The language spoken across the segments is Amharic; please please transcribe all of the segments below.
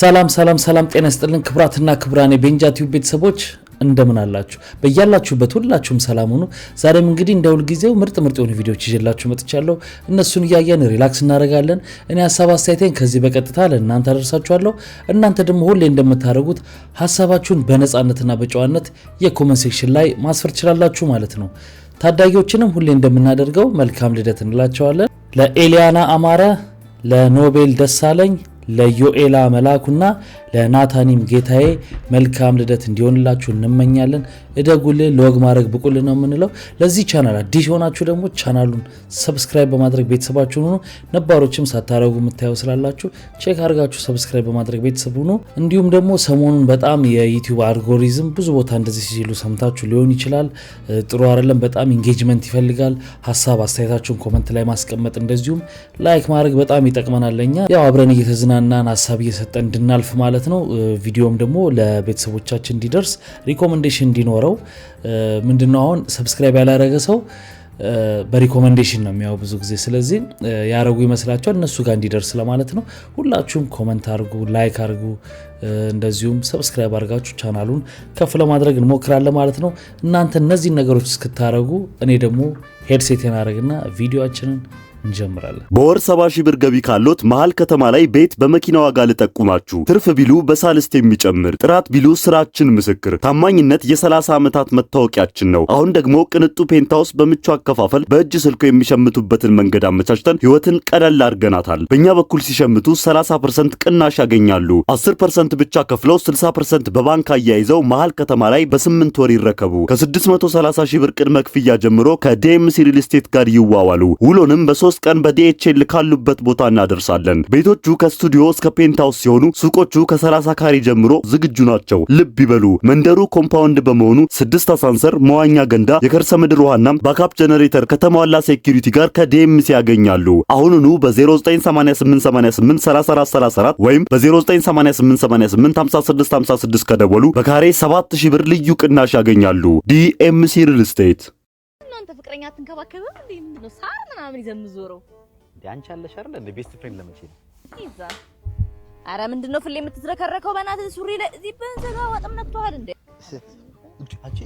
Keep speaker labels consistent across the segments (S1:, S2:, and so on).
S1: ሰላም ጤና ይስጥልን ክብራትና ክብራኔ ቤንጃ ቲዩብ ቤተሰቦች እንደምን አላችሁ በእያላችሁበት ሁላችሁም ሰላም ሁኑ። ዛሬም እንግዲህ እንደውል ጊዜው ምርጥ የሆኑ ቪዲዮዎች ይዤላችሁ መጥቻለሁ። እነሱን ያያየን ሪላክስ እናደርጋለን። እኔ ሐሳብ አስተያየቴን ከዚህ በቀጥታ ለእናንተ አደርሳችኋለሁ። እናንተ ደግሞ ሁሌ እንደምታደርጉት ሐሳባችሁን በነጻነትና በጨዋነት የኮሜንት ሴክሽን ላይ ማስፈር ትችላላችሁ ማለት ነው። ታዳጊዎችንም ሁሌ እንደምናደርገው መልካም ልደት እንላቸዋለን። ለኤሊያና አማረ፣ ለኖቤል ደሳለኝ፣ ለዮኤላ መላኩና ለናታኒም ጌታዬ መልካም ልደት እንዲሆንላችሁ እንመኛለን። እደጉልኝ፣ ለወግ ማድረግ ብቁልኝ ነው የምንለው። ለዚህ ቻናል አዲስ ሆናችሁ ደግሞ ቻናሉን ሰብስክራይብ በማድረግ ቤተሰባችሁን ሁኑ። ነባሮችም ሳታረጉ የምታዩ ስላላችሁ ቼክ አድርጋችሁ ሰብስክራይብ በማድረግ ቤተሰብ ሁኑ። እንዲሁም ደግሞ ሰሞኑን በጣም የዩቲዩብ አልጎሪዝም ብዙ ቦታ እንደዚህ ሲሉ ሰምታችሁ ሊሆን ይችላል። ጥሩ አይደለም፣ በጣም ኢንጌጅመንት ይፈልጋል። ሐሳብ አስተያየታችሁን ኮሜንት ላይ ማስቀመጥ እንደዚሁም ላይክ ማድረግ በጣም ይጠቅመናል። ለኛ ያው አብረን እየተዝናናን ሐሳብ እየሰጠን እንድናልፍ ማለት ነው። ቪዲዮም ደግሞ ለቤተሰቦቻችን እንዲደርስ ሪኮመንዴሽን እንዲኖረው ምንድነው አሁን ሰብስክራይብ ያላረገ ሰው በሪኮመንዴሽን ነው የሚያው ብዙ ጊዜ። ስለዚህ ያረጉ ይመስላችኋል እነሱ ጋር እንዲደርስ ለማለት ነው። ሁላችሁም ኮሜንት አድርጉ፣ ላይክ አድርጉ፣ እንደዚሁም ሰብስክራይብ አድርጋችሁ ቻናሉን ከፍ ለማድረግ እንሞክራለን ማለት ነው። እናንተ እነዚህ ነገሮች እስክታረጉ እኔ ደግሞ ሄድሴቴን አረግና ቪዲዮአችንን እንጀምራለን።
S2: በወር 70,000 ብር ገቢ ካሎት መሃል ከተማ ላይ ቤት በመኪና ዋጋ ልጠቁማችሁ። ትርፍ ቢሉ በሳልስት የሚጨምር ጥራት ቢሉ ስራችን ምስክር፣ ታማኝነት የ30 ዓመታት መታወቂያችን ነው። አሁን ደግሞ ቅንጡ ፔንታውስ በምቹ አከፋፈል በእጅ ስልኮ የሚሸምቱበትን መንገድ አመቻችተን ህይወትን ቀለል አድርገናታል። በእኛ በኩል ሲሸምቱ 30% ቅናሽ ያገኛሉ። 10% ብቻ ከፍለው 60% በባንክ አያይዘው መሃል ከተማ ላይ በ8 ወር ይረከቡ። ከ630,000 ብር ቅድመ ክፍያ ጀምሮ ከዲኤምሲ ሪል ስቴት ጋር ይዋዋሉ። ውሎንም በ3 ቀን በዲኤችኤል ካሉበት ቦታ እናደርሳለን። ቤቶቹ ከስቱዲዮ እስከ ፔንታውስ ሲሆኑ ሱቆቹ ከ30 ካሬ ጀምሮ ዝግጁ ናቸው። ልብ ይበሉ፣ መንደሩ ኮምፓውንድ በመሆኑ 6 አሳንሰር፣ መዋኛ ገንዳ፣ የከርሰ ምድር ውሃና ባካፕ ጀነሬተር ከተሟላ ሴኩሪቲ ጋር ከዲኤምሲ ያገኛሉ። አሁኑኑ በ0988883434 ወይም በ0988885656 ከደወሉ በካሬ 7,000 ብር ልዩ ቅናሽ ያገኛሉ። ዲኤምሲ ሪል ስቴት።
S3: እናንተ ፍቅረኛ አትንከባከበም እንዴ? ምንድነው ሳር ምናምን ይዘምዞረው
S4: እንዴ? አንቺ አለሽ አይደል እንዴ? ቤስት ፍሬንድ ለመቼ ነው
S3: ይዛ? አረ ምንድነው ፍሌ የምትዝረከረከው? በእናትህ ሱሪ ላይ እዚህ በንዘጋ ወጥም ነክቷል እንዴ?
S4: አንቺ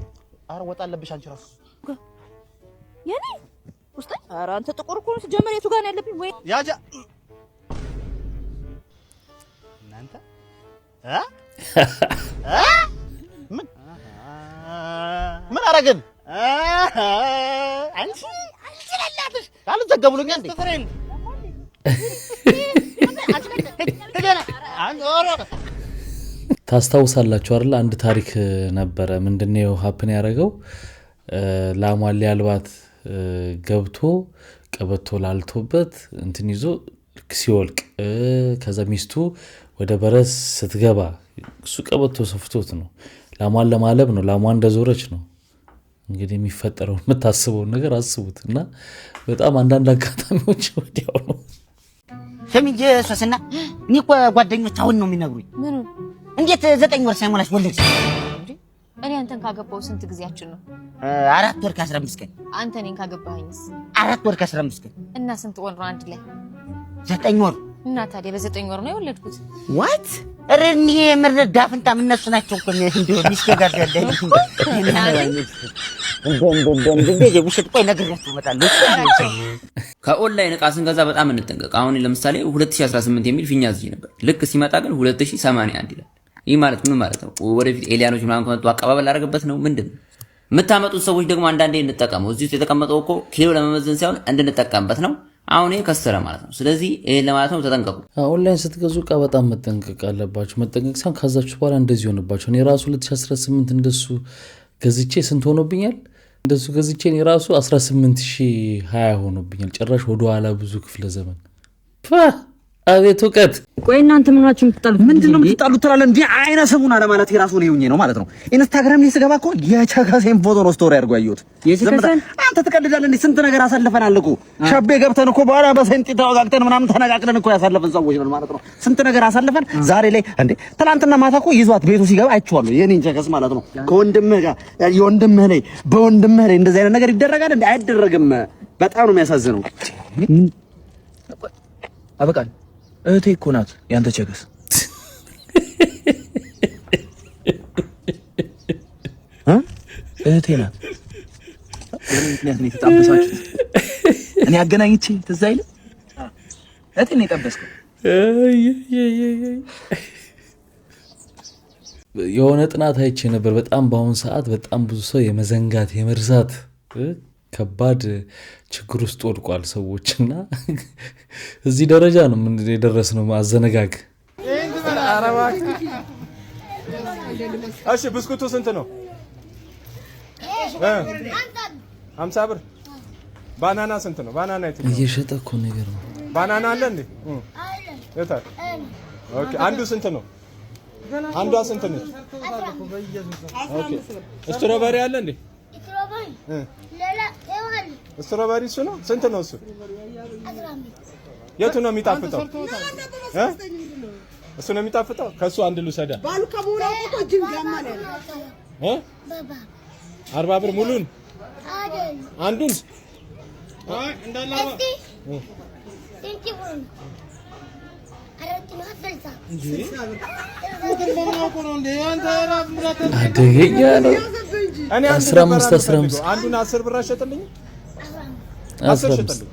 S4: አረ ወጣ አለብሽ አንቺ ራሱ
S3: የኔ ውስጥ። አረ አንተ ጥቁር እኮ ነው ጀመረ። የቱ ጋር ነው ያለብኝ? ወይ
S4: ያጃ እናንተ ምን አረግን? አንቺ ለላትሽ አልዘገብሉኝ እንዴ? ፍሬንድ
S1: ታስታውሳላችሁ አይደል? አንድ ታሪክ ነበረ። ምንድነው ሀፕን ያደረገው? ላሟን ሊያልባት ገብቶ ቀበቶ ላልቶበት እንትን ይዞ ሲወልቅ ከዛ ሚስቱ ወደ በረስ ስትገባ እሱ ቀበቶ ሰፍቶት ነው። ላሟን ለማለብ ነው። ላሟን እንደዞረች ነው። እንግዲህ የሚፈጠረው የምታስበውን ነገር አስቡት። እና በጣም አንዳንድ አጋጣሚዎች ወዲያው ነው።
S5: ሰሚጄ ሶስና እኔ እኮ ጓደኞች አሁን ነው የሚነግሩኝ።
S3: ምን
S5: እንዴት 9 ወር ሳይሞላሽ ወለድሽ?
S3: እኔ አንተን ካገባው ስንት ጊዜያችን ነው?
S5: 4 ወር ከ15 ቀን።
S3: አንተ እኔን ካገባኸኝስ?
S5: 4 ወር ከ15 ቀን።
S3: እና ስንት ወር ነው አንድ ላይ?
S5: 9 ወር።
S3: እና ታዲያ በ9 ወር ነው የወለድኩት።
S5: ዋት ረኒ ምርዳ ፍንታ እነሱ ናቸው እኮ እንደው ሚስቴ ጋር ያለኝ እንደው ውሸት ቆይ ነግሬያችሁ እመጣለሁ።
S6: ከኦንላይን እቃ ስንገዛ በጣም እንጠንቀቅ። አሁን ለምሳሌ 2018 የሚል ፊኛ እዚህ ነበር። ልክ ሲመጣ ግን 2081 ይላል። ይህ ማለት ምን ማለት ነው? ወደፊት ኤሊያኖች ምናምን ከመጡ አቀባበል አደረገበት ነው ምንድነው? የምታመጡት ሰዎች ደግሞ አንዳንዴ እንጠቀመው። እዚህ ውስጥ የተቀመጠው እኮ ኪሎ ለመመዘን ሳይሆን እንድንጠቀምበት ነው። አሁን ይሄ ከሰረ ማለት ነው። ስለዚህ ይሄን ለማለት ነው ተጠንቀቁ።
S1: ኦንላይን ስትገዙ እቃ በጣም መጠንቀቅ አለባችሁ። መጠንቀቅ ሳይሆን ካዛችሁ በኋላ እንደዚህ ሆነባችሁ። እኔ ራሱ 2018 እንደሱ ገዝቼ ስንት ሆኖብኛል? እንደሱ ገዝቼ እኔ ራሱ 18,020 ሆኖብኛል። ጭራሽ ወደ ኋላ ብዙ ክፍለ ዘመን አቤት እውቀት።
S5: ቆይ እናንተ ምን ሆናችሁ የምትጣሉት?
S4: ምንድነው የምትጣሉት? ትላለህ እንዴ? አይነ ስሙን አለ ማለት የራሱ ነው ይሁን ነው ማለት ነው። ኢንስታግራም ላይ ስገባ እኮ የቸከሴን ፎቶ ነው ስቶሪ አድርጎ ያየሁት።
S5: የቸከሴን
S4: አንተ ትቀልዳለህ እንዴ? ስንት ነገር አሳልፈናል እኮ ሸቤ ገብተን እኮ በኋላ በሰንጢ ተወጋግተን ምናምን ተነጋግረን እኮ ያሳለፈን ሰዎች ነን ማለት ነው። ስንት ነገር አሳልፈን ዛሬ ላይ እንዴ ትናንትና ማታ እኮ ይዟት ቤቱ ሲገባ አይቼዋለሁ። የኔን ቸከስ ማለት ነው። ከወንድምህ ጋር የወንድምህ ላይ በወንድምህ ላይ እንደዚህ አይነት ነገር ይደረጋል እንዴ? አይደረግም። በጣም ነው የሚያሳዝነው።
S7: አበቃል እህቴ እኮ ናት ያንተ ቸከስ እህቴ ናት። ምክንያት ነው የተጣበሳችሁት። እኔ አገናኝቼ ትዝ አይልም? እህቴ ነው የጠበስከው።
S1: የሆነ ጥናት አይቼ ነበር። በጣም በአሁኑ ሰዓት በጣም ብዙ ሰው የመዘንጋት የመርሳት ከባድ ችግር ውስጥ ወድቋል ሰዎች እና እዚህ ደረጃ ነው የደረስነው። አዘነጋግ
S8: እሺ ብስኩቱ ስንት ነው? 50 ብር። ባናና ስንት ነው? ባናና የትኛው?
S1: እየሸጠ እኮ ነገር ነው።
S8: ባናና አለ እንዴ? የታል? ኦኬ አንዱ ስንት ነው? አንዷ ስንት ነች? ኦኬ ስትሮበሪ አለ እንዴ? ስትሮበሪ እሱ ነው? ስንት ነው እሱ? የቱ ነው የሚጣፍጠው? እሱ ነው የሚጣፍጠው? ከሱ አንድ ልውሰዳ። ባሉ ከሙላው እኮ ጅንጋማ ነው 40 ብር ሙሉን አንዱን አይ እንዳላው
S1: አደገኛ ነው።
S8: እኔ 15 አንዱን 10 ብር አሸጥልኝ። 10 ሽጥልኝ።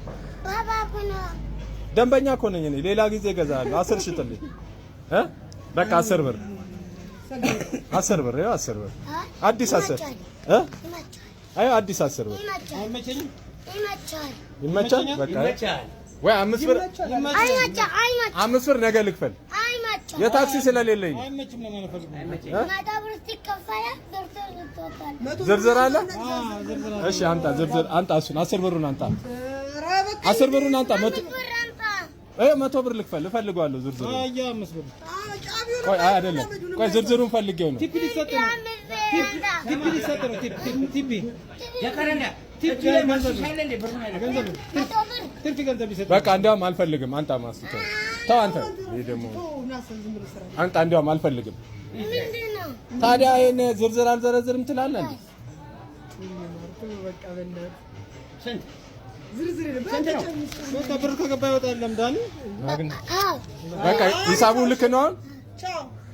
S8: ደንበኛ እኮ ነኝ እኔ። ሌላ ጊዜ እገዛለሁ። 10 ሽጥልኝ። በቃ 10 ብር 10 ብር ያው 10 ብር አዲስ 10 አይ አዲስ 10 ብር አይመቸኝም። ይመቻል። በቃ ወይ 5 ብር 5 ብር ነገ ልክፈል። የታክሲ ስለሌለኝ ዝርዝር አለ። እሺ አንተ ዝርዝር አንተ እሱን 10 ብሩን አንተ 10 ብሩን አንተ 100 ብር ልክፈል እፈልጋለሁ። ዝርዝሩ አይ 5 ብር ቆይ አይደለም ቆይ ዝርዝሩን ፈልጌው ነው። ቲፒ ሊሰጥ ነው። ቲፒ ሊሰጥ ነው። ቲፒ የከረንዳ ቲፒ በቃ እንዲያውም አልፈልግም። አንተ ማስተው ተው አንተ ይሄ ደግሞ አንተ እንዲያውም አልፈልግም። ታዲያ ይሄን ዝርዝር አልዘረዝርም ትላለህ እንዴ? በቃ በእናትህ ስንት ነው? ብር ከገባ ይወጣል። ለምዳኒ በቃ ሂሳቡ ልክ ነው።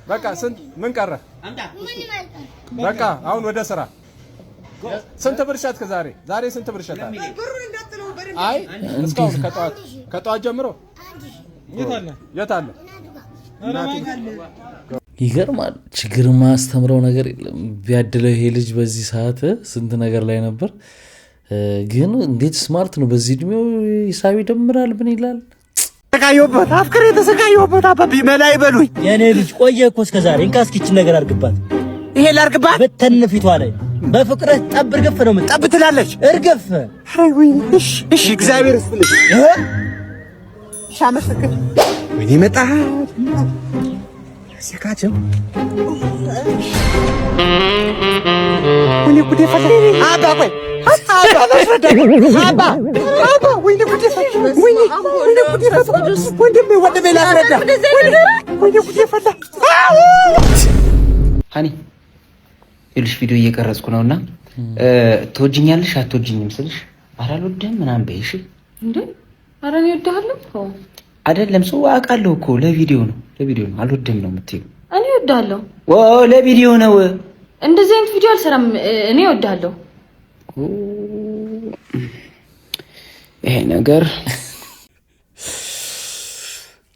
S8: በቃ ስንት ምን ቀረ? በቃ አሁን ወደ ስራ። ስንት ብር ሸጥክ ዛሬ? ዛሬ ስንት ብር ሸጣል? አይ እስካሁን ከጠዋት ጀምሮ የት አለ?
S1: ይገርማል። ችግር ማስተምረው ነገር የለም። ቢያድለው ይሄ ልጅ በዚህ ሰዓት ስንት ነገር ላይ ነበር። ግን እንዴት ስማርት ነው! በዚህ እድሜው ሂሳብ ይደምራል። ምን ይላል?
S4: ተሰቃየሁበት፣ አፍቅሬ ተሰቃየሁበት። አባቢ መላ ይበሉኝ።
S9: የኔ ልጅ ቆየ እኮ እስከዛሬ። እንካ እስኪ ይህችን ነገር አድርግባት።
S4: ይሄ ላድርግባት?
S9: በተን ፊቷ ላይ በፍቅርህ ጠብ እርግፍ ነው። ምን
S4: ጠብ ትላለች?
S9: እርግፍ።
S4: አይ ወይ እሺ፣ እግዚአብሔር ይስጥልሽ። ሻመሰከ ወይ መጣ ሲካቸው ወይኔ ጉዴ ፈላ። አባ ቆይ አባ ለፍረዳ አባ ወይኔ ጉዴ ፈላ። ወይኔ ጉዴ ፈላ። ወንድሜ ላስረዳ። ወይኔ ጉዴ ፈላ።
S6: ሃኒ ይልሽ ቪዲዮ እየቀረጽኩ ነውና ትወጂኛለሽ አትወጂኝም ስልሽ ኧረ አልወድህም ምናምን በይሽ እንዴ? ኧረ እኔ እወድሃለሁ አይደለም ሰው አውቃለሁ እኮ ለቪዲዮ ነው አልወድህም ነው የምትይው።
S10: እኔ እወድሃለሁ
S6: ለቪዲዮ ነው።
S10: እንደዚህ አይነት ቪዲዮ አልሰራም። እኔ እወድሃለሁ።
S6: ይሄ ነገር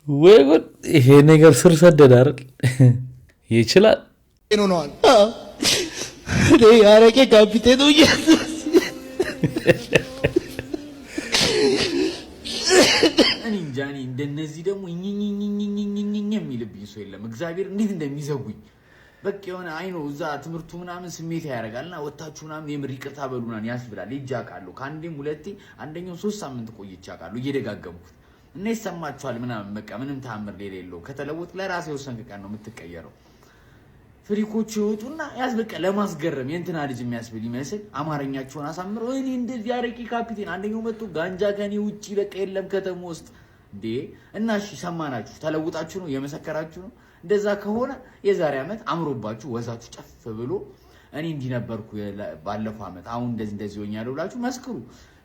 S1: ወይ ጉድ! ይሄ ነገር ስር ሰደደ አይደል? ይችላል
S11: ነዋል
S9: አረቄ ካፒቴኑ
S12: እኔ እንጃ። እኔ እንደነዚህ ደግሞ እኝኝኝኝኝኝኝ የሚልብኝ ሰው የለም። እግዚአብሔር እንዴት እንደሚዘጉኝ በቃ የሆነ አይኖ እዛ ትምህርቱ ምናምን ስሜት ያደርጋልና ወጣችሁ ምናምን የምር ይቅርታ በሉናን ያስብላል። ይጃቃሉ ከአንዴም ሁለቴ አንደኛው 3 ሳምንት ቆይቻቃሉ እየደጋገምኩት እና ይሰማችኋል ምናምን በቃ ምንም ተአምር የሌለው ከተለወጥ ለራሴ ወሰንክ ቀን ነው የምትቀየረው። ፍሪኮች ይወጡና ያስበቃ ለማስገረም የእንትና ልጅ የሚያስብል ይመስል አማርኛቸውን አሳምረው እኔ እንደዚህ አረቂ ካፒቴን አንደኛው መጥቶ ጋንጃ ከኔ ውጪ በቃ የለም ከተማ ውስጥ እንዴ። እና እሺ ሰማናችሁ፣ ተለውጣችሁ ነው የመሰከራችሁ ነው። እንደዛ ከሆነ የዛሬ አመት አምሮባችሁ ወዛችሁ ጨፍ ብሎ እኔ እንዲህ ነበርኩ ባለፈው አመት አሁን እንደዚህ ሆኛለሁ ብላችሁ መስክሩ።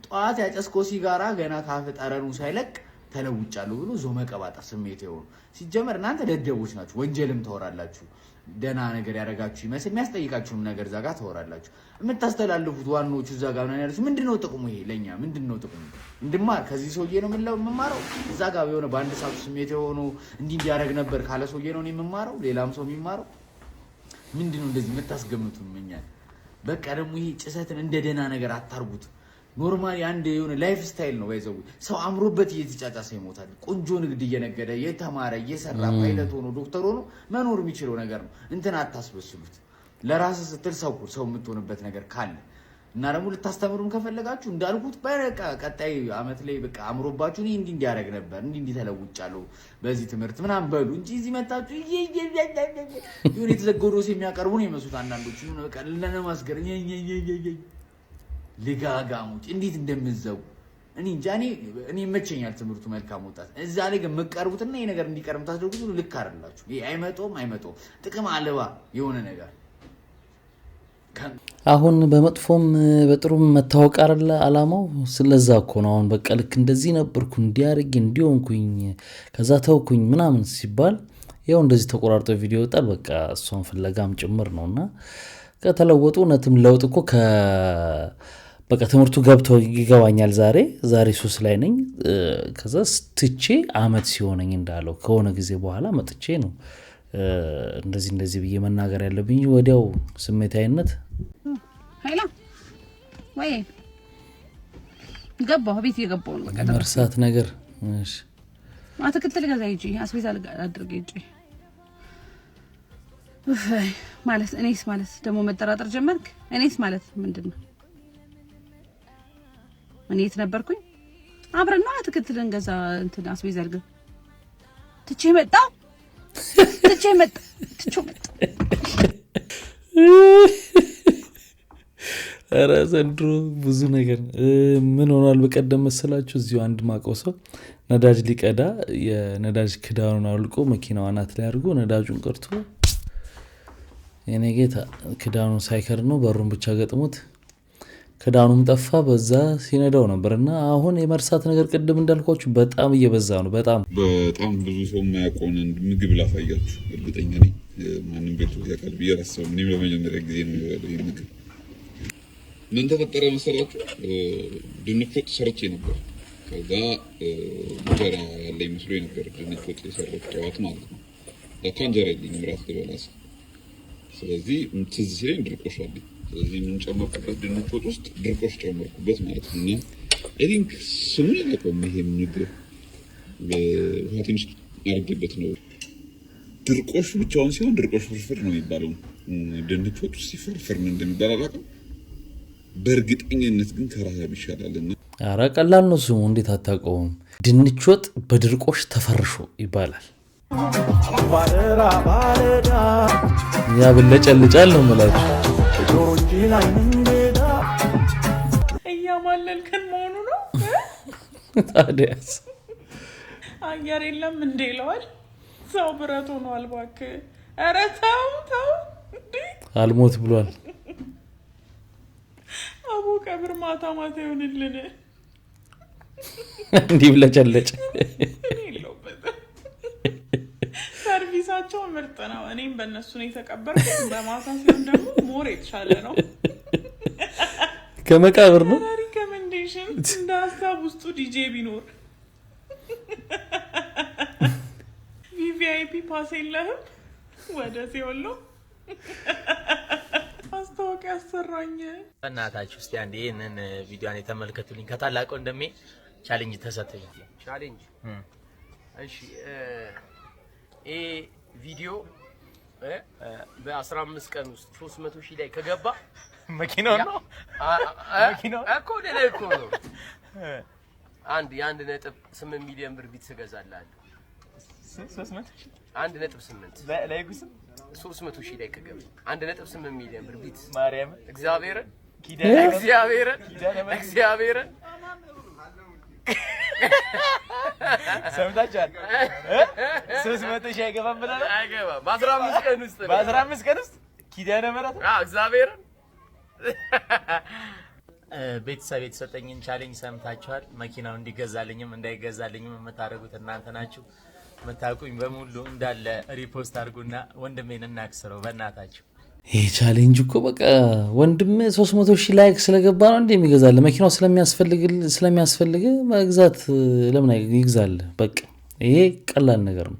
S12: ጧት ያጨስኮ ሲጋራ ገና ካፍ ጠረኑ ሳይለቅ ተለውጫለሁ ብሎ ዞ መቀባጠር ስሜት ይሆኑ ሲጀመር እናንተ ደደቦች ናችሁ ወንጀልም ተወራላችሁ ደና ነገር ያረጋችሁ ይመስል የሚያስጠይቃችሁም ነገር ዛጋ ተወራላችሁ የምታስተላልፉት ዋናዎቹ ዛጋ ነው ያላችሁ ምንድነው ጥቅሙ ይሄ ለኛ ምንድነው ጥቅሙ እንድማር ከዚህ ሰውዬ ነው የምማረው ዛጋ የሆነ በአንድ ሰዓት ስሜት ይሆኑ እንዲያረግ ነበር ካለ ሰውዬ ነው የምማረው ሌላም ሰው የሚማረው ምንድነው እንደዚህ የምታስገምቱን ምኛል በቃ ደግሞ ይሄ ጭሰትን እንደ ደና ነገር አታርጉት ኖርማሊ አንድ የሆነ ላይፍ ስታይል ነው ወይዘው ሰው አምሮበት እየተጫጫሰ ይሞታል ቆንጆ ንግድ እየነገደ የተማረ እየሰራ ፓይለት ሆኖ ዶክተር ሆኖ መኖር የሚችለው ነገር ነው እንትን አታስበስሉት ለራስ ስትል ሰው የምትሆንበት ነገር ካለ እና ደግሞ ልታስተምሩም ከፈለጋችሁ እንዳልኩት በቃ ቀጣይ አመት ላይ በቃ አምሮባችሁ እንዲ እንዲያረግ ነበር እንዲ ተለውጫለሁ በዚህ ትምህርት ምናምን በሉ እንጂ እዚህ መጣችሁ ይሁን የተዘገሩስ የሚያቀርቡ ነው ይመስሉት አንዳንዶቹ ነው በቃ ለነማስገር ለጋጋሙት እንዴት እንደምዘው እኔ ጃኒ እኔ መቸኛል ትምህርቱ መልካም ወጣት እዛ ላይ ግን መቀርቡትና ይሄ ነገር እንዲቀርም ታስደርጉት ልክ አይደላችሁ ይሄ አይመጣው ጥቅም አለባ የሆነ ነገር
S1: አሁን በመጥፎም በጥሩም መታወቅ አይደለ አላማው ስለዛ እኮ ነው አሁን በቃ ልክ እንደዚህ ነበርኩ እንዲያርግ እንዲሆንኩኝ ከዛ ተውኩኝ ምናምን ሲባል ያው እንደዚህ ተቆራርጦ ቪዲዮ ወጣል በቃ እሱን ፍለጋም ጭምር ነውና ከተለወጡ ነትም ለውጥ እኮ በቃ ትምህርቱ ገብተው ይገባኛል ዛሬ ሱስ ላይ ነኝ ከዛ ትቼ አመት ሲሆነኝ እንዳለው ከሆነ ጊዜ በኋላ መጥቼ ነው እንደዚህ ብዬ መናገር ያለብኝ ወዲያው ስሜታዊነት
S11: ኃይላ ወይ ገባሁ ቤት የገባው ነው በቃ
S1: መርሳት ነገር እሺ
S11: አትክልት ገዛ ይጂ አስቤዛ አድርገ ይጂ ማለት እኔስ ማለት ደግሞ መጠራጠር ጀመርክ እኔስ ማለት ምንድነው እኔ የት ነበርኩኝ አብረን ነው አትክልት ልንገዛ እንትን አስቤዛ አድርገ ትቼ መጣ
S1: ኧረ ዘንድሮ ብዙ ነገር ምን ሆኗል በቀደም መሰላችሁ እዚሁ አንድ ማቆሰው ነዳጅ ሊቀዳ የነዳጅ ክዳኑን አውልቆ መኪናው አናት ላይ አድርጎ ነዳጁን ቀርቶ የኔ ጌታ ክዳኑን ሳይከር ነው በሩን ብቻ ገጥሞት ክዳኑም ጠፋ በዛ ሲነዳው ነበርና አሁን የመርሳት ነገር ቅድም እንዳልኳችሁ በጣም እየበዛ ነው በጣም
S13: ብዙ ሰው የማያውቀውን ምግብ ላሳያችሁ እርግጠኛ ነኝ ማንም ቤቱ ያውቃል ብዬ አላስብም እኔም ለመጀመሪያ ጊዜ ነው የሚበላው ይሄ ምግብ ምን ተፈጠረ መሰላችሁ ድንች ወጥ ሰርቼ ነበር ከዛ እንጀራ ያለኝ መስሎኝ ነበር ድንች ወጥ የሰራሁት ጠዋት ማለት ነው ለካ እንጀራ የለኝም እራት ልበላ ስለዚህ ትዝ ሲለኝ ድርቆሽ አለኝ ስለዚህ ምን ጨመርኩበት ድንች ወጥ ውስጥ ድርቆሽ ጨመርኩበት ማለት ነው እና አይ ቲንክ ስሙን ያለቀው ይሄ ምግብ ውሃ ትንሽ አድርጌበት ነው ድርቆሽ ብቻውን ሲሆን ድርቆሽ ፍርፍር ነው የሚባለው ድንች ወጥ ውስጥ ሲፈርፍር ምን እንደሚባል አላውቅም በእርግጠኝነት ግን ከረሃብ ይሻላልና
S1: ኧረ ቀላል ነው ስሙ እንዴት አታውቀውም ድንች ወጥ በድርቆሽ ተፈርሾ ይባላል ያ ብለጨልጫል ነው ማለት
S14: እያማለልከን መሆኑ ነው
S1: ታዲያስ
S14: አየር የለም እንዴ ይለዋል ሰው ብረት ሆኗል እባክህ ኧረ ተው
S1: አልሞት ብሏል
S14: አቡ ቀብር ማታ ይሆንልን
S1: እንዲህ ብለጨለጭ
S14: ሰርቪሳቸው ምርጥ ነው እኔም በእነሱ ነው የተቀበርኩት በማታ ሲሆን ደግሞ ሞር የተሻለ ነው
S1: ከመቃብር ነው
S14: ሪኮሜንዴሽን እንደ ሀሳብ ውስጡ ዲጄ ቢኖር ቪቪአይፒ ፓስ የለህም ወደ ሲወሎ ማስታወቂያ አሰራኝ
S9: በእናታችሁ እስቲ አንዴ ይሄንን ቪዲዮን የተመለከቱልኝ ከታላቁ እንደሜ ቻሌንጅ ተሰጠኝ ቻሌንጅ
S15: እሺ ቪዲዮ በ15 ቀን ውስጥ 300,000 ላይ ከገባ
S9: መኪናው ነው
S15: እኮ ለኔ እኮ ነው አንድ ነጥብ 8 ሚሊዮን ብር ቢት ትገዛላለህ 1.8
S9: ላይጉስ
S15: 300,000 ላይ ከገባ 1.8 ሚሊዮን ብር ቢት
S9: ማርያም
S15: እግዚአብሔርን
S9: ሰምታችኋል 300,000 አይገባም ብለህ
S15: አይገባም በ15 ቀን ውስጥ
S9: ኪዳነ ምህረት
S15: እግዚአብሔርን
S9: ቤተሰብ የተሰጠኝን ቻሌንጅ ሰምታችኋል። መኪናው እንዲገዛልኝም እንዳይገዛልኝም የምታደርጉት እናንተ ናችሁ። መታቁኝ በሙሉ እንዳለ ሪፖስት አድርጉና ወንድሜን እናክስረው በእናታችሁ።
S1: ይሄ ቻሌንጅ እኮ በቃ ወንድም 300,000 ላይክ ስለገባ ነው እንዴ የሚገዛል? መኪናው ስለሚያስፈልግ መግዛት ለምን ይግዛል? በቃ ይሄ ቀላል ነገር ነው።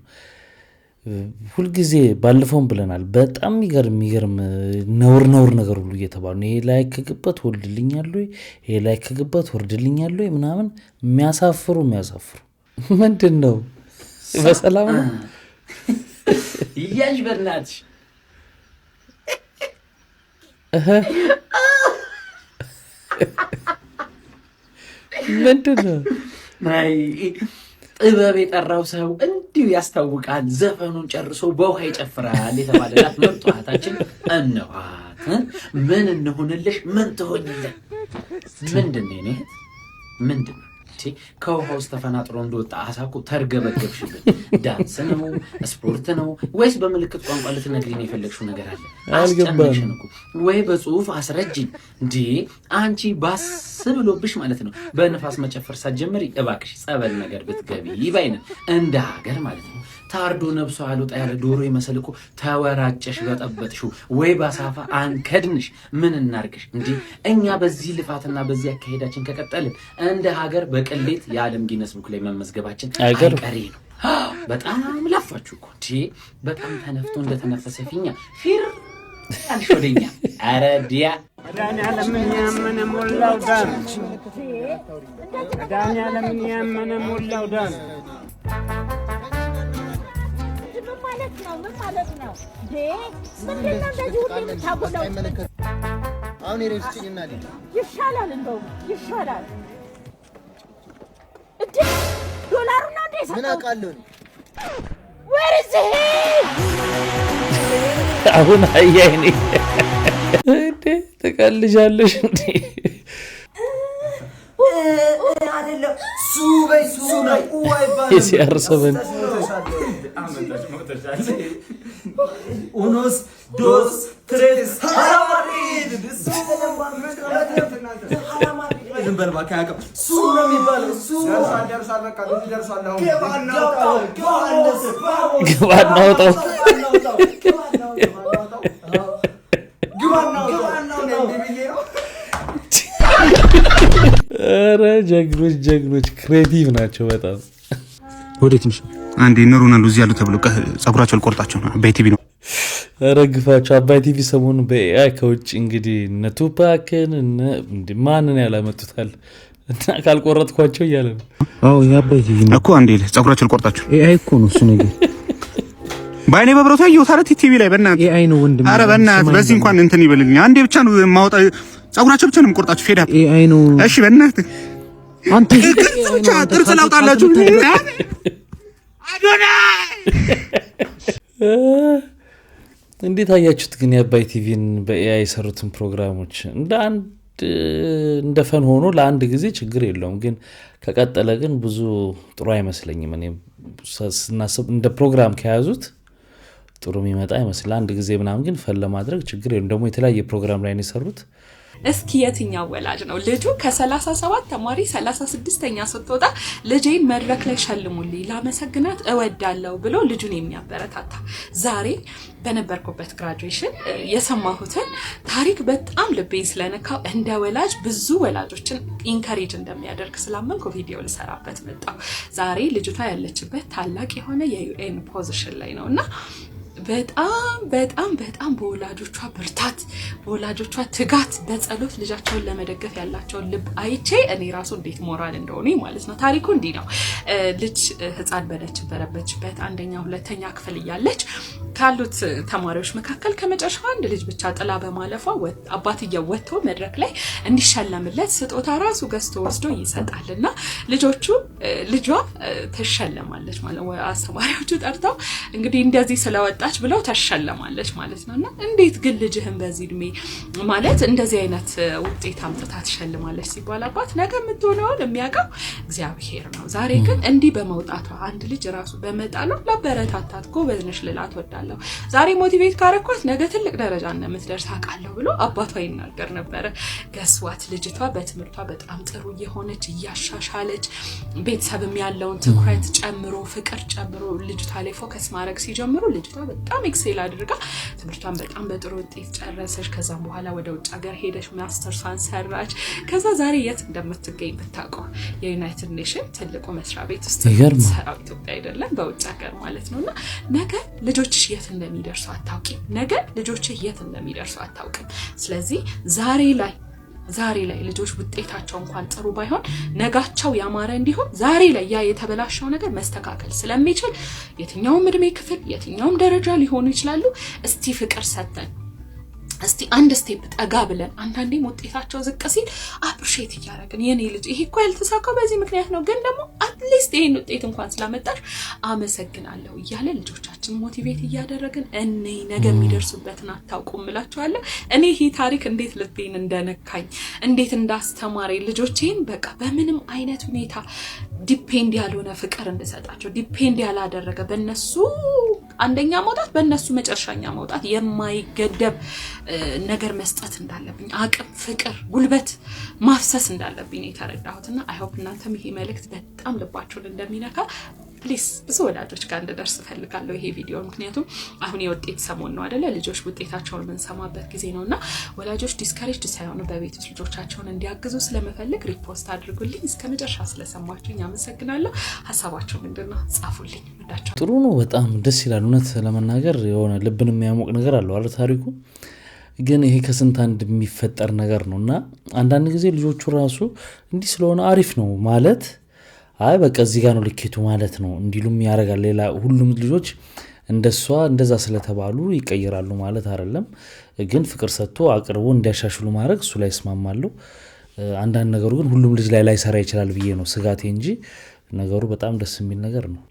S1: ሁልጊዜ ባለፈውም ብለናል። በጣም ይገርም ነውር ነገር ሁሉ እየተባሉ ይሄ ላይክ ከገባት ወርድልኛል ወይ ይሄ ላይክ ከገባት ወርድልኛል ወይ ምናምን የሚያሳፍሩ ምንድን ነው? በሰላም ነው
S12: ይያዥ በእናትሽ
S1: ምንድን ነው?
S12: ጥበብ የጠራው ሰው እንዲሁ ያስታውቃል። ዘፈኑን ጨርሶ በውሃ ይጨፍራል የተባለላት ምርጥ እህታችን እንዋት። ምን እንሆንልሽ? ምን ትሆኝልን? ምንድን ነው እኔ ምንድን ነው ከውሃ ውስጥ ተፈናጥሮ እንደወጣ አሳ እኮ ተርገበገብሽብን። ዳንስ ነው ስፖርት ነው ወይስ በምልክት ቋንቋ ልትነግሪኝ የፈለግሽው ነገር አለ? አስጨነቅሽን እኮ ወይ በጽሁፍ አስረጅኝ እንዴ! አንቺ ባስ ብሎብሽ ማለት ነው በንፋስ መጨፈር ሳትጀምሪ እባክሽ ጸበል ነገር ብትገቢ ይባይነን እንደ ሀገር ማለት ነው። ታርዶ ነብሶ አልወጣ ያለ ዶሮ ይመስል እኮ ተወራጨሽ በጠበጥሽው ወይ ባሳፋ አንከድንሽ። ምን እናርግሽ እንዴ? እኛ በዚህ ልፋትና በዚህ አካሄዳችን ከቀጠልን እንደ ሀገር በቅሌት የዓለም ጊነስ ቡክ ላይ መመዝገባችን አይቀሬ ነው። በጣም ለፋችሁ እኮ እንዴ! በጣም ተነፍቶ እንደተነፈሰ ፊኛ ፊር አንሾደኛ አረዲያ
S16: መድኃኒዓለም ያመነ ሞላው ዳን መድኃኒዓለም ያመነ ሞላው ዳን ምን ማለት ነው? ምንድን ነው እንደዚህ ሁሉ የምታጎላው? አሁን የሬስችኝና ይሻላል፣ እንደውም ይሻላል። እንዴ ዶላሩ ነው እንዴ? ምን አውቃለሁ። ወርዚ
S1: አሁን አያይኔ እንዴ ተቀልጃለሽ እንዴ?
S16: አይደለም ሱ ነው ወይ ባል
S1: የሲያርሰበን
S16: unos dos tres ሀላማሪድ ሱ ነው የሚባለው። ሱ ደርሷል። በቃ ደርሷል። አሁን
S1: ኧረ ጀግኖች ክሬቲቭ ናቸው በጣም።
S4: ወዴት ትንሽ አንዴ ኖሩናል እዚህ ያሉ ተብሎ ጸጉራቸው ልቆርጣቸው ነው። አባይ ቲቪ ነው
S1: ረግፋቸው። አባይ ቲቪ ሰሞኑን በኤአይ ከውጭ እንግዲህ እነ ቱፓክን ማንን ያላመጡታል እና ካልቆረጥኳቸው እያለ ነው።
S4: አዎ የአባይ ቲቪ ነው እኮ። አንዴ ጸጉራቸው ልቆርጣቸው ኤአይ እኮ ነው እሱ ነገር። ባይኔ በብረቱ ያየው ታረት ቲቪ ላይ በእናትህ ኤአይ ነው ወንድም። ኧረ በእናትህ በዚህ እንኳን እንትን ይበልልኝ። አንዴ ብቻ ነው ማውጣ ጸጉራቸው ብቻ ነው የምቆርጣቸው። ፌዳ ኤአይ ነው። እሺ በእናትህ አንተ ብቻ ጥርስ ላውጣላችሁ።
S1: እንዴት አያችሁት ግን የአባይ ቲቪን በኤአይ የሰሩትን ፕሮግራሞች? እንደ ፈን ሆኖ ለአንድ ጊዜ ችግር የለውም፣ ግን ከቀጠለ ግን ብዙ ጥሩ አይመስለኝም። እኔ ስናስብ እንደ ፕሮግራም ከያዙት ጥሩ የሚመጣ ይመስላል። አንድ ጊዜ ምናምን ግን ፈን ለማድረግ ችግር የለም። ደግሞ የተለያየ ፕሮግራም ላይ ነው የሰሩት።
S17: እስኪ የትኛው ወላጅ ነው ልጁ ከ37 ተማሪ 36ኛ ስትወጣ ልጄን መድረክ ላይ ሸልሙልኝ ላመሰግናት እወዳለሁ ብሎ ልጁን የሚያበረታታ? ዛሬ በነበርኩበት ግራጁዌሽን የሰማሁትን ታሪክ በጣም ልቤን ስለነካው እንደ ወላጅ ብዙ ወላጆችን ኢንከሬጅ እንደሚያደርግ ስላመንኩ ቪዲዮ ልሰራበት መጣሁ። ዛሬ ልጅቷ ያለችበት ታላቅ የሆነ የዩኤን ፖዚሽን ላይ ነውና በጣም በወላጆቿ ብርታት፣ በወላጆቿ ትጋት፣ በጸሎት ልጃቸውን ለመደገፍ ያላቸውን ልብ አይቼ እኔ ራሱ እንዴት ሞራል እንደሆነ ማለት ነው። ታሪኩ እንዲህ ነው። ልጅ ህፃን በነበረችበት አንደኛ ሁለተኛ ክፍል እያለች ካሉት ተማሪዎች መካከል ከመጨረሻው አንድ ልጅ ብቻ ጥላ በማለፏ አባትየው ወጥቶ መድረክ ላይ እንዲሸለምለት ስጦታ ራሱ ገዝቶ ወስዶ ይሰጣልና ልጇ ትሸለማለች ማለት ነው። አስተማሪዎቹ ጠርተው እንግዲህ እንደዚህ ስለወጣች አመጣች ብለው ተሸለማለች ማለት ነውና እንዴት ግን ልጅህን በዚህ እድሜ ማለት እንደዚህ አይነት ውጤት አምጥታ ትሸልማለች ሲባል አባት ነገ የምትሆነውን የሚያውቀው እግዚአብሔር ነው። ዛሬ ግን እንዲህ በመውጣቷ አንድ ልጅ ራሱ በመጣለው ለበረታታት ጎበዝ ነሽ ልላት ወዳለሁ። ዛሬ ሞቲቬት ካረኳት ነገ ትልቅ ደረጃ እንደምትደርስ አውቃለሁ ብሎ አባቷ ይናገር ነበር። ገስዋት ልጅቷ በትምህርቷ በጣም ጥሩ እየሆነች እያሻሻለች ቤተሰብም ያለውን ትኩረት ጨምሮ ፍቅር ጨምሮ ልጅቷ ላይ ፎከስ ማድረግ ሲጀምሩ ልጅቷ በጣም ኤክሴል አድርጋ ትምህርቷን በጣም በጥሩ ውጤት ጨረሰች። ከዛም በኋላ ወደ ውጭ ሀገር ሄደች ማስተርሷን ሰራች። ከዛ ዛሬ የት እንደምትገኝ ብታውቀው የዩናይትድ ኔሽን ትልቁ መስሪያ ቤት ውስጥ ሰራው ኢትዮጵያ አይደለም በውጭ ሀገር ማለት ነውና ነገ ልጆችሽ የት እንደሚደርሱ አታውቂም። ነገ ልጆችሽ የት እንደሚደርሱ አታውቂም። ስለዚህ ዛሬ ላይ ልጆች ውጤታቸው እንኳን ጥሩ ባይሆን ነጋቸው ያማረ እንዲሆን ዛሬ ላይ ያ የተበላሸው ነገር መስተካከል ስለሚችል የትኛውም እድሜ ክፍል የትኛውም ደረጃ ሊሆኑ ይችላሉ እስቲ ፍቅር ሰተን እስቲ አንድ ስቴፕ ጠጋ ብለን አንዳንዴም ውጤታቸው ዝቅ ሲል አፕሪሺየት እያደረግን የኔ ልጅ ይሄ እኮ ያልተሳካው በዚህ ምክንያት ነው ግን ደግሞ አትሊስት ይሄን ውጤት እንኳን ስላመጣሽ አመሰግናለሁ እያለ ልጆቻችን ሞቲቬት እያደረግን እኔ ነገ የሚደርሱበትን አታውቁም እላችኋለሁ። እኔ ይሄ ታሪክ እንዴት ልቤን እንደነካኝ እንዴት እንዳስተማረኝ ልጆቼን በቃ በምንም አይነት ሁኔታ ዲፔንድ ያልሆነ ፍቅር እንድሰጣቸው ዲፔንድ ያላደረገ በእነሱ አንደኛ መውጣት በእነሱ መጨረሻኛ መውጣት የማይገደብ ነገር መስጠት እንዳለብኝ አቅም ፍቅር ጉልበት ማፍሰስ እንዳለብኝ የተረዳሁትና አይ ሆፕ እናንተም ይሄ መልእክት በጣም ልባችሁን እንደሚነካ ፕሊስ ብዙ ወላጆች ጋር እንድደርስ ፈልጋለሁ ይሄ ቪዲዮ። ምክንያቱም አሁን የውጤት ሰሞን ነው አይደለ ልጆች ውጤታቸውን የምንሰማበት ጊዜ ነውና ወላጆች ዲስከሬጅድ ሳይሆኑ በቤት ውስጥ ልጆቻቸውን እንዲያግዙ ስለመፈልግ ሪፖስት አድርጉልኝ። እስከመጨረሻ ስለሰማችሁኝ አመሰግናለሁ። ሐሳባችሁ ምንድነው ጻፉልኝ። ወዳችሁ
S1: ጥሩ ነው በጣም ደስ ይላል። እውነት ለመናገር የሆነ ልብን የሚያሞቅ ነገር አለው አይደል ታሪኩ ግን ይሄ ከስንት አንድ የሚፈጠር ነገር ነውና አንዳንድ ጊዜ ልጆቹ ራሱ እንዲህ ስለሆነ አሪፍ ነው ማለት አይ በቃ እዚህ ጋር ነው ልኬቱ ማለት ነው እንዲሉም ያረጋል። ሌላ ሁሉም ልጆች እንደሷ እንደዛ ስለተባሉ ይቀየራሉ ማለት አይደለም። ግን ፍቅር ሰጥቶ አቅርቦ እንዲያሻሽሉ ማድረግ እሱ ላይ ይስማማሉ። አንዳንድ ነገሩ ግን ሁሉም ልጅ ላይ ላይሰራ ይችላል ብዬ ነው ስጋቴ እንጂ ነገሩ በጣም ደስ የሚል ነገር ነው።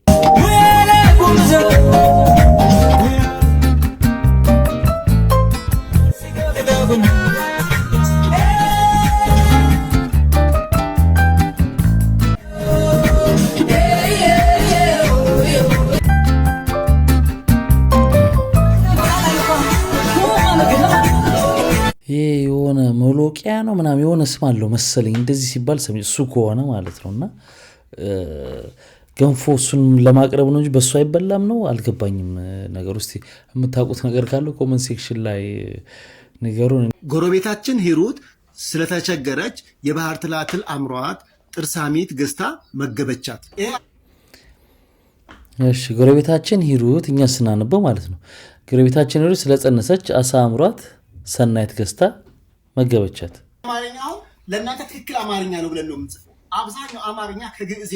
S1: የሆነ መሎቂያ ነው ምናምን የሆነ ስም አለው መሰለኝ እንደዚህ ሲባል ሰምቼ እሱ ከሆነ ማለት ነውና ገንፎ እሱን ለማቅረብ ነው እንጂ በሱ አይበላም ነው አልገባኝም ነገር ውስጥ የምታውቁት ነገር ካለ ኮሜንት ሴክሽን ላይ ንገሩን።
S18: ጎረቤታችን ሂሩት ስለተቸገረች የባህር ትላትል አምሯት ጥርሳሚት ገዝታ መገበቻት።
S1: እሺ ጎረቤታችን ሂሩት እኛ ስናነበው ማለት ነው ጎረቤታችን ሂሩት ስለጸነሰች አሳ አምሯት ሰናይት ገዝታ መገበቻት።
S18: አማርኛው ለእናንተ ትክክል አማርኛ ነው ብለን ነው የምንጽፈው። አብዛኛው አማርኛ ከግዕዝ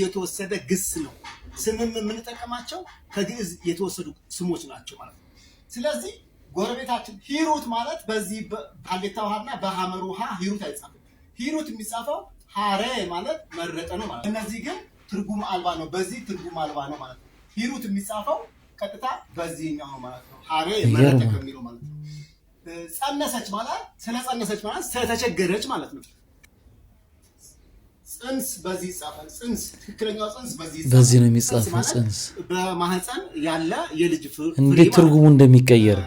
S18: የተወሰደ ግስ ነው። ስምም የምንጠቀማቸው ከግዕዝ የተወሰዱ ስሞች ናቸው ማለት ነው። ስለዚህ ጎረቤታችን ሂሩት ማለት በዚህ በአሌታ ውሃና በሐመር ውሃ ሂሩት አይጻፍም። ሂሩት የሚጻፈው ሐረ ማለት መረጠ ነው ማለት ነው። እነዚህ ግን ትርጉም አልባ ነው። በዚህ ትርጉም አልባ ነው ማለት ነው። ሂሩት የሚጻፈው ቀጥታ በዚህኛው ነው ማለት ነው። ሐረ መረጠ ከሚለው ማለት ነው። ጸነሰች ማለት ስለጸነሰች ማለት ስለተቸገረች ማለት ነው። ጽንስ በዚህ ይጻፋል። ጽንስ ትክክለኛው ጽንስ በዚህ
S1: ነው የሚጻፈው። ጽንስ
S18: በማህፀን ያለ የልጅ ፍሬ
S1: እንዴት ትርጉሙ እንደሚቀየር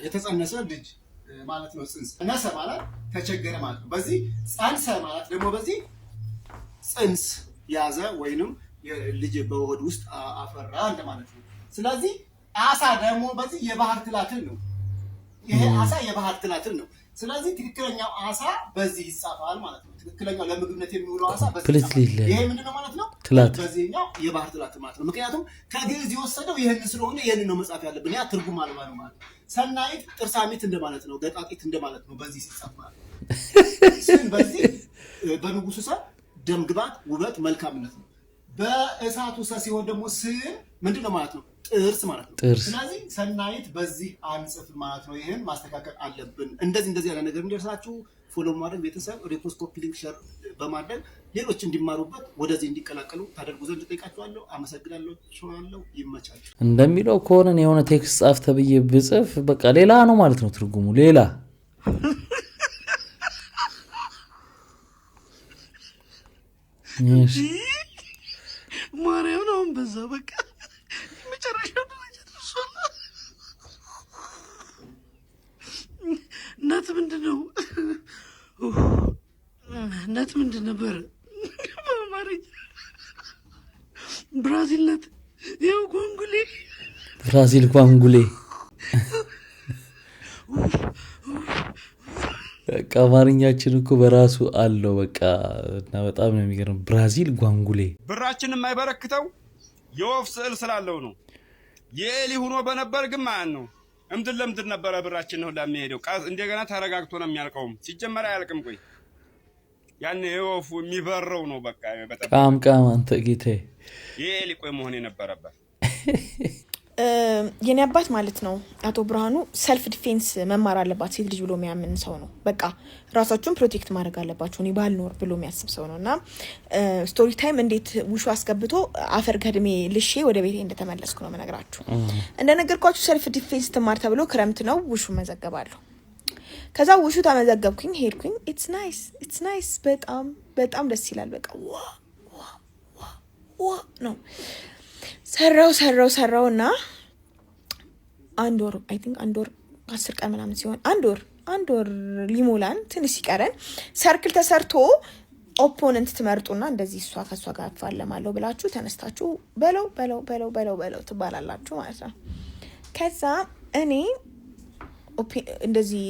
S18: የተጸነሰ ልጅ ማለት ነው። ጽንስ ነሰ ማለት ተቸገረ ማለት ነው። በዚህ ጸንሰ ማለት ደግሞ በዚህ ጽንስ ያዘ ወይንም ልጅ በሆድ ውስጥ አፈራ እንደማለት ነው። ስለዚህ አሳ ደግሞ በዚህ የባህር ትላትል ነው። ይሄ አሳ የባህር ትላትል ነው። ስለዚህ ትክክለኛው አሳ በዚህ ይጻፋል ማለት ነው። ትክክለኛው ለምግብነት የሚውለው አሳ በዚህ ይጻፋል። ይሄ ምንድነው ማለት ነው? በዚህኛው የባህር ትላትል ማለት ነው። ምክንያቱም ከግዕዝ የወሰደው ይሄን ስለሆነ ይሄን ነው መጻፍ ያለብን። ያ ትርጉም አልባ ነው ማለት ነው። ሰናይት ጥርሳሚት እንደማለት ነው። ገጣቂት እንደማለት ነው። በዚህ ሲጻፍ ማለት ነው። ስም በዚህ በንጉሱ ሰ ደምግባት ውበት መልካምነት ነው። በእሳቱ ሲሆን ደግሞ ስም ምንድነው ማለት ነው? ጥርስ ማለት ነው። ስለዚህ ሰናይት በዚህ አንጽፍ ማለት ነው። ይሄን ማስተካከል አለብን። እንደዚህ ያለ ነገር እንዲደርሳችሁ ፎሎ ማድረግ፣ ቤተሰብ ሪፖስት፣ ኮፒ ሊንክ፣ ሼር በማድረግ ሌሎች እንዲማሩበት ወደዚህ እንዲቀላቀሉ ታደርጉ ዘንድ ጠይቃችኋለሁ። አመሰግናለሁ። ሹራለሁ። ይመቻችሁ።
S1: እንደሚለው ከሆነ የሆነ ቴክስት ጻፍ ተብዬ ብጽፍ በቃ ሌላ ነው ማለት ነው ትርጉሙ ሌላ። እሺ
S16: ማርያም ነው በዛ በቃ መጨረሻ ደረጃ ደርሷል። እናት ምንድነው ነበር? በአማርኛ ብራዚል ናት። ያው ጓንጉሌ
S1: ብራዚል ጓንጉሌ በቃ አማርኛችን እኮ በራሱ አለው በቃ እና በጣም ነው የሚገርም። ብራዚል ጓንጉሌ
S19: ብራችን የማይበረክተው የወፍ ስዕል ስላለው ነው። የኤሊ ሆኖ በነበር ግን ማን ነው ለምድር ነበረ ብራችን ነው ለሚሄደው እንደገና ተረጋግቶ ነው የሚያልቀው። ሲጀመር አያልቅም። ቆይ ያን የወፉ የሚበረው ነው በቃ በጣም
S1: ቃም አንተ ጌታዬ
S19: የኤሊ ቆይ መሆን የነበረበት
S20: የኔ አባት ማለት ነው አቶ ብርሃኑ ሰልፍ ዲፌንስ መማር አለባት ሴት ልጅ ብሎ የሚያምን ሰው ነው። በቃ ራሳችሁን ፕሮቴክት ማድረግ አለባችሁ እኔ ባልኖር ብሎ የሚያስብ ሰው ነውና ስቶሪ ታይም እንዴት ውሹ አስገብቶ አፈር ገድሜ ልሼ ወደ ቤቴ እንደተመለስኩ ነው መነግራችሁ። እንደነገርኳችሁ ሰልፍ ዲፌንስ ትማር ተብሎ ክረምት ነው ውሹ መዘገባለሁ። ከዛ ውሹ ተመዘገብኩኝ ሄድኩኝ። ኢትስ ናይስ በጣም ደስ ይላል። በቃ ዋ ነው ሰራውና አንድ ወር አይ ቲንክ አንድ ወር 10 ቀን ምናምን ሲሆን አንድ ወር ሊሞላን ትንሽ ሲቀረን ሰርክል ተሰርቶ ኦፖነንት ትመርጡና እንደዚህ እሷ ከሷ ጋር አፋለማለሁ ብላችሁ ተነስታችሁ በለው ትባላላችሁ ማለት ነው። ከዛ እኔ እንደዚህ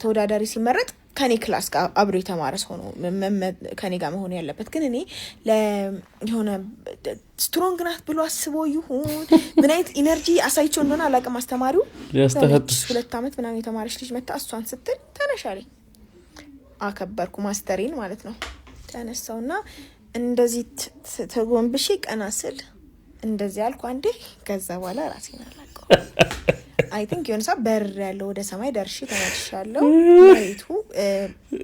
S20: ተወዳዳሪ ሲመረጥ ከኔ ክላስ ጋር አብሮ የተማረ ሰው ነው ከኔ ጋር መሆን ያለበት። ግን እኔ ለሆነ ስትሮንግ ናት ብሎ አስቦ ይሁን ምን አይነት ኢነርጂ አሳይቸው እንደሆነ አላውቅም። አስተማሪው
S1: ያስተፈጥሽ
S20: 2 አመት ምናምን የተማረች ልጅ መጣ እሷን ስትል ተነሻለኝ። አከበርኩ ማስተሪን ማለት ነው። ተነሳውና እንደዚህ ተጎንብሼ ቀና ስል እንደዚህ አልኩ አንዴ። ከዛ በኋላ ራሴን አላውቀው አይ ቲንክ የሆነሳ በር ያለው ወደ ሰማይ ደርሼ ተመልሻለሁ። መሬቱ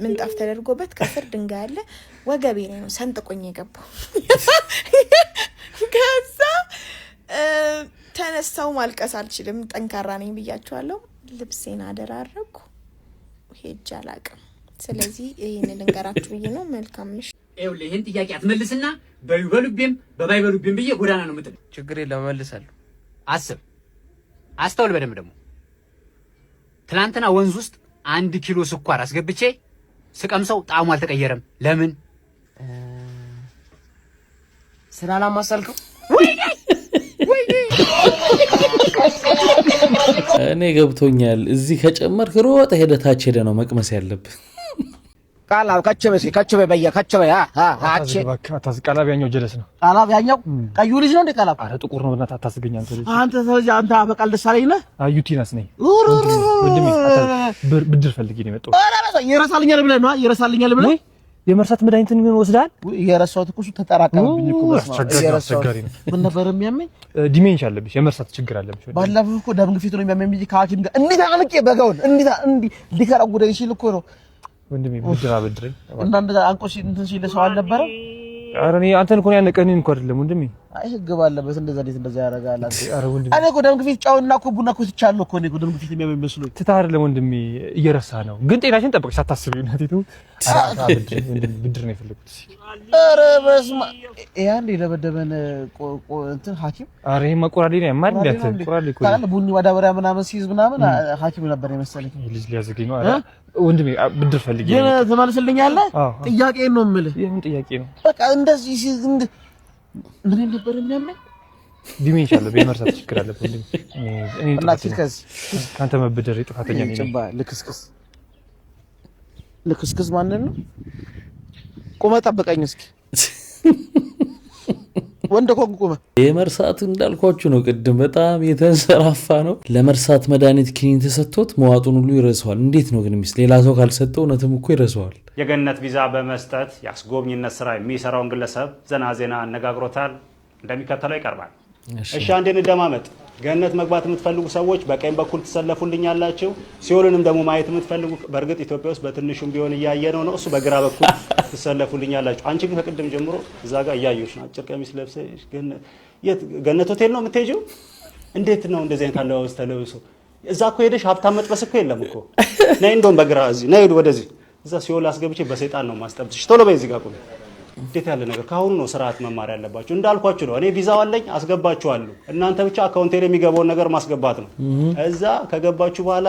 S20: ምንጣፍ ተደርጎበት ከስር ድንጋይ አለ። ወገቤ ላይ ነው ሰንጥቆኝ የገባው። ከዛ ተነሳው። ማልቀስ አልችልም ጠንካራ ነኝ ብያችኋለሁ። ልብሴን አደራረኩ ሄጄ አላውቅም። ስለዚህ ይሄንን ልንገራችሁ ብዬ ነው። መልካም ነሽ
S21: ይኸውልህ ይሄን ጥያቄ አትመልስና በሉቤም በባይበሉቤም ብዬ ጎዳና ነው የምጥል።
S15: ችግር የለም እመልሳለሁ።
S21: አስተውል በደንብ ደግሞ ትናንትና ወንዝ ውስጥ 1 ኪሎ ስኳር አስገብቼ ስቀምሰው ጣዕሙ አልተቀየረም። ለምን?
S15: ስላላማሰልከው።
S1: እኔ ገብቶኛል። እዚህ ከጨመርክ ሮጥ ሄደታች ሄደ ነው መቅመስ ያለብህ።
S5: ቃላብ ከቸበ በየ አቺ
S22: ቃላብ ያኛው ጀለስ ነው።
S5: ቃላብ ያኛው ቀዩ ልጅ ነው እንደ ቃላብ።
S22: አረ ጥቁር ነው። በእናትህ አታስገኝ አንተ ልጅ።
S5: አንተ በቃል ደሳለኝ ነህ።
S22: ዩቲናስ ነኝ። ብድር ፈልጌ ነው የመጣሁት።
S5: አረ በቃ ይረሳልኛል ብለህ
S22: የመርሳት መድኃኒትን ምን ወስደሃል?
S5: የረሳሁት እኮ እሱ ተጠራቀመብኝ እኮ
S22: አስቸጋሪ ነው።
S5: ምን ነበር የሚያመኝ?
S22: ዲሜንሽያ አለብሽ፣ የመርሳት ችግር አለብሽ።
S5: ባለፈው እኮ ደም ግፊት ነው የሚያመኝ እንጂ ከሐኪም ጋር እንዴት አንቄ በጋውን እንዴ ሊከራጉደኝ ሲል እኮ ነው
S22: ወንድሜ ብድር አበድረኝ
S5: እና እንደዛ አንቆሽ እንትን ሲል ሰው አልነበረም።
S22: ኧረ እኔ አንተን እኮ ነው ያነቀኝን እኮ አይደለም ወንድሜ።
S5: አይ ህግ ባለበት እንደዛ እንዴት እንደዛ ያደርጋል አንተ? ኧረ ወንድሜ እኔ እኮ ደም ግፊት ጫውና እኮ ቡና እኮ ትቻለሁ እኮ እኔ እኮ ደም ግፊት የሚያመኝ መስሎኝ።
S22: ትተህ አይደለም ወንድሜ እየረሳህ ነው። ግን ጤናሽን ጠብቀሽ ሳታስቢው እናቴቱ ብድር ነው የፈለኩት።
S5: ኧረ በስመ ያን ለበደበን እንትን ሐኪም
S22: ኧረ ይሄ መቆራሌ ነው ያማል እንዴት ቆራሌ እኮ
S5: ታዲያ ቡኒ ማዳበሪያ ምናምን ሲይዝ ምናምን ሐኪም ነበር የመሰለኝ።
S22: ልጅ ሊያዘገኝ ነው። ኧረ ወንድሜ ብድር ፈልጌ
S5: ግን ትመልስልኛለህ? ጥያቄ ነው የምልህ።
S22: የምን ጥያቄ ነው?
S5: በቃ እንደዚህ ምን ነበር የሚያመኝ?
S22: ዲሜንሽያ አለብህ፣ የመርሳት ችግር አለብህ ወንድሜ። እኔ ካንተ መበደር ጥፋተኛ ነኝ።
S5: ልክስክስ ማንን ነው? ቁመህ ጠብቀኝ እስኪ ወንደ ኮንቁመ
S1: የመርሳት እንዳልኳችሁ ነው ቅድም በጣም የተንሰራፋ ነው ለመርሳት መድኃኒት ኪኒን ተሰጥቶት መዋጡን ሁሉ ይረሳዋል እንዴት ነው ግን ሌላ ሰው ካልሰጠው እውነትም እኮ ይረሳዋል
S2: የገነት ቪዛ በመስጠት ያስጎብኝነት ስራ የሚሰራውን ግለሰብ ዘና ዜና አነጋግሮታል እንደሚከተለው ይቀርባል እሺ አንዴ እንደማመጥ ገነት መግባት የምትፈልጉ ሰዎች በቀኝ በኩል ተሰለፉልኛላችሁ ሲኦልንም ደግሞ ማየት የምትፈልጉ በርግጥ ኢትዮጵያ ውስጥ በትንሹም ቢሆን እያየነው ነው እሱ በግራ በኩል ተሰለፉልኛላችሁ አንቺ ግን ከቅድም ጀምሮ እዛ ጋር እያየሁሽ ነው አጭር ቀሚስ ለብሰሽ ገነት ሆቴል ነው የምትሄጂው እንዴት ነው እንደዚህ አይነት አለባበስ ተለብሶ እዛ እኮ ሄደሽ ሀብታም መጥበስ እኮ የለም እኮ ነይ እንደውም በግራ እዚህ ነይ ወደዚህ እዛ ሲኦል አስገብቼ በሰይጣን ነው ማስጠብጥሽ ቶሎ በይ እዚህ ጋር ቁም እንዴት ያለ ነገር ካሁኑ ነው ስርዓት መማር ያለባችሁ እንዳልኳችሁ ነው እኔ ቪዛው አለኝ አስገባችኋለሁ እናንተ ብቻ አካውንቴ ላይ የሚገባውን ነገር ማስገባት ነው እዛ ከገባችሁ በኋላ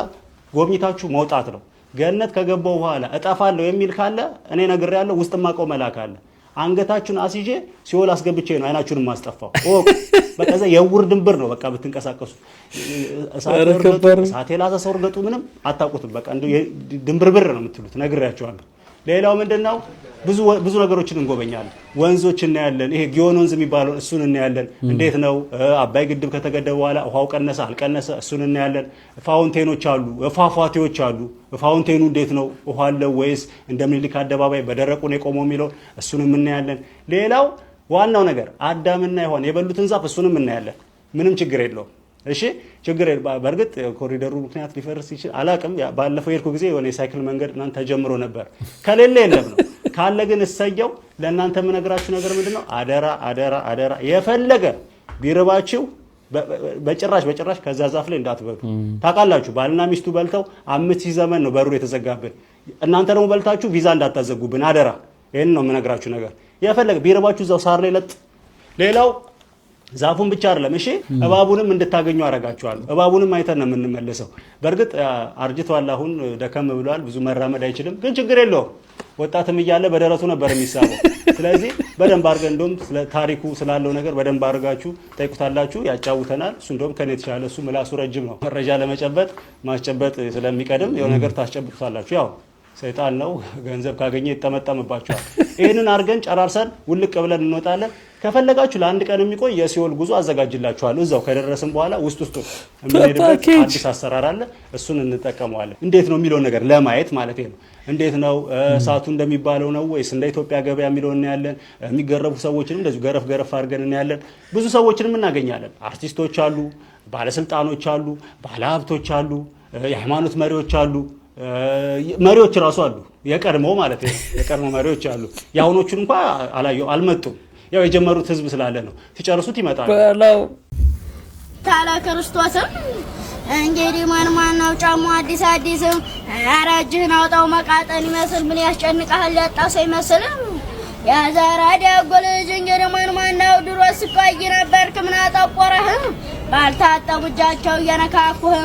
S2: ጎብኝታችሁ መውጣት ነው ገነት ከገባው በኋላ እጠፋለሁ የሚል ካለ እኔ ነግሬያለሁ ውስጥ ማቀው መላክ አለ አንገታችሁን አስይዤ ሲኦል አስገብቼ ነው አይናችሁን ማስጠፋው በቃ እዛ የውር ድንብር ነው በቃ ብትንቀሳቀሱ ሳቴላዛ ሰው እርገጡ ምንም አታውቁትም በቃ እንዴ ድንብርብር ነው የምትሉት ነግሬያችኋለሁ ሌላው ምንድነው ብዙ ነገሮችን እንጎበኛለን ወንዞች እናያለን ይሄ ጊዮን ወንዝ የሚባለው እሱን እናያለን እንዴት ነው አባይ ግድብ ከተገደበ በኋላ ውሃው ቀነሰ አልቀነሰ እሱን እናያለን ፋውንቴኖች አሉ ፋፋቴዎች አሉ ፋውንቴኑ እንዴት ነው ውሃ አለው ወይስ እንደምንልክ አደባባይ በደረቁ ነው የቆመው የሚለው እሱንም እናያለን ሌላው ዋናው ነገር አዳምና ሔዋን የበሉትን ዛፍ እሱንም እናያለን ምንም ችግር የለውም እሺ ችግር በርግጥ ኮሪደሩ ምክንያት ሊፈርስ ይችላል አላቅም ባለፈው የርኩ ጊዜ የሆነ ሳይክል መንገድ እናንተ ተጀምሮ ነበር ከሌለ የለም ነው ካለ ግን እሰየው ለእናንተ የምነግራችሁ ነገር ምንድነው አደራ የፈለገ ቢርባችሁ በጭራሽ ከዛ ዛፍ ላይ እንዳትበሉ ታውቃላችሁ ባልና ሚስቱ በልተው 5000 ዘመን ነው በሩ የተዘጋብን እናንተ ደግሞ በልታችሁ ቪዛ እንዳታዘጉብን አደራ ይሄን ነው የምነግራችሁ ነገር የፈለገ ቢርባችሁ እዛው ሳር ላይ ለጥ ሌላው ዛፉን ብቻ አይደለም እሺ እባቡንም እንድታገኙ አረጋችኋል እባቡንም አይተን ነው የምንመለሰው በርግጥ አርጅቷል አሁን ደከም ብሏል ብዙ መራመድ አይችልም ግን ችግር የለውም ወጣትም እያለ በደረቱ ነበር የሚሳበው ስለዚህ በደንብ አርገን እንደውም ስለ ታሪኩ ስላለው ነገር በደንብ አርጋችሁ ጠይቁታላችሁ ያጫውተናል እሱ እንደውም ከኔ ተሻለ እሱ ምላሱ ረጅም ነው መረጃ ለመጨበጥ ማስጨበጥ ስለሚቀድም የሆነ ነገር ታስጨብጡታላችሁ ያው ሰይጣን ነው ገንዘብ ካገኘ ይጠመጠምባችኋል ይሄንን አርገን ጨራርሰን ውልቅ ብለን እንወጣለን ከፈለጋችሁ ለአንድ ቀን የሚቆይ የሲኦል ጉዞ አዘጋጅላችኋል እዛው ከደረስን በኋላ ውስጥ የምንሄድበት አዲስ አሰራር አለ እሱን እንጠቀመዋለን እንዴት ነው የሚለው ነገር ለማየት ማለት ነው እንዴት ነው ሳቱ እንደሚባለው ነው ወይስ እንደ ኢትዮጵያ ገበያ የሚለው እናያለን የሚገረፉ ሰዎችንም እንደዚህ ገረፍ አድርገን እናያለን ብዙ ሰዎችንም እናገኛለን አርቲስቶች አሉ ባለስልጣኖች አሉ ባለሀብቶች አሉ የሃይማኖት መሪዎች አሉ መሪዎች ራሱ አሉ የቀድሞ ማለት ነው የቀድሞ መሪዎች አሉ ያሁኖቹን እንኳን አልመጡም ያው የጀመሩት ህዝብ ስላለ ነው ሲጨርሱት ይመጣሉ
S3: በላው ታላ ክርስቶስም እንግዲህ ማን ነው ጫሙ አዲስ አራጅህን አውጣው መቃጠን ይመስል ምን ያስጨንቃል ያጣሰ ይመስል ያዛራ ደጎል እንግዲህ ማን ነው ድሮስ ቆይ ነበርክ ምን አጠቆረህ ባልታጠቡ እጃቸው እየነካኩህ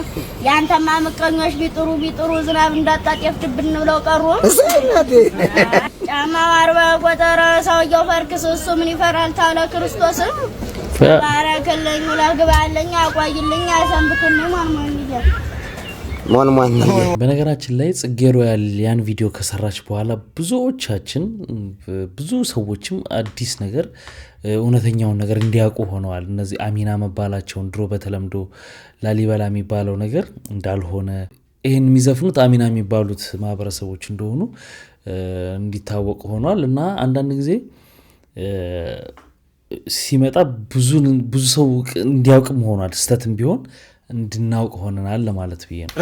S3: ያንተማ ምቀኞች ቢጥሩ ዝናብ እንዳጣጤፍ ድብን ብለው ቀሩ ጫማው 40 ቁጥር ሰውየው ፈርክስ እሱ ምን ይፈራል ታለ ክርስቶስ ባረከልኝ ለግባልኝ አቆይልኝ አሰንብትልኝ
S4: ማን
S1: በነገራችን ላይ ጽጌ ሮያል ያን ቪዲዮ ከሰራች በኋላ ብዙዎቻችን ብዙ ሰዎችም አዲስ ነገር እውነተኛውን ነገር እንዲያውቁ ሆነዋል እነዚህ አሚና መባላቸውን ድሮ በተለምዶ ላሊበላ የሚባለው ነገር እንዳልሆነ ይሄን የሚዘፍኑት አሚና የሚባሉት ማህበረሰቦች እንደሆኑ እንዲታወቅ ሆኗል እና አንዳንድ ጊዜ ሲመጣ ብዙ ሰው እንዲያውቅም ሆኗል ስተትም ቢሆን እንድናውቅ ሆነናል ለማለት ብዬ ነው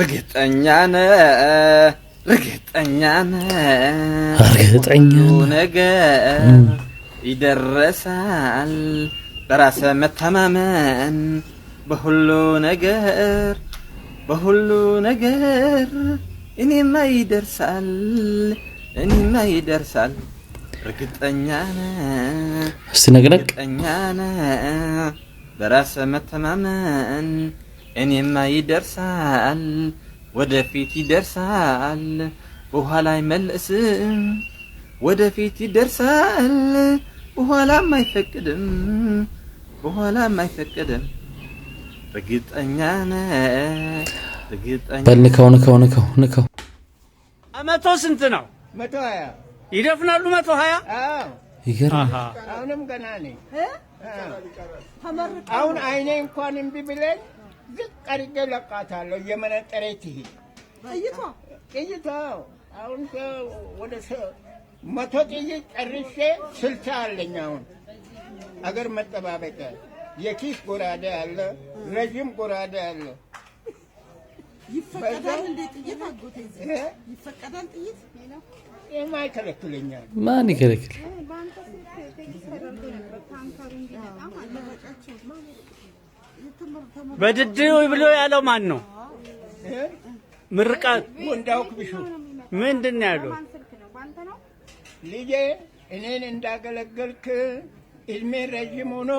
S23: እርግጠኛ ነገር ይደረሳል በራስ መተማመን በሁሉ ነገር እኔማ ይደርሳል እርግጠኛ በራስ መተማመን እኔማ ይደርሳል ወደፊት ይደርሳል በኋላ አይመለስም ወደፊት ይደርሳል በኋላም አይፈቅድም እርግጠኛ
S1: በልከው ንከው
S24: አመቶ ስንት ነው
S18: 120
S24: ይደፍናሉ 120
S1: ይገርም።
S7: አሁንም ገና ነኝ። አሁን አይኔ እንኳን እምቢ ብለኝ ዝቅ አድርጌ ለቃታለሁ። የመነጠሬ ትሂድ ጥይቷ አሁን ወደ 100 ጥይት ጨርሼ 60 አለኝ። አሁን አገር መጠባበቂያ የኪስ ጎራዴ አለ፣ ረጅም ጎራዴ አለ።
S11: ይፈቀዳል እንዴ ጥይት? አጎቴ ይፈቀዳል ጥይት?
S7: የማይከለክለኛል።
S1: ማን ይከለክል?
S8: በድድው ብሎ ያለው ማን ነው? ምርቃት
S7: ወንዳው ክብሹ
S8: ምንድን ነው ያለው?
S7: ልጄ እኔን እንዳገለገልክ እድሜ ረጅም ሆኖ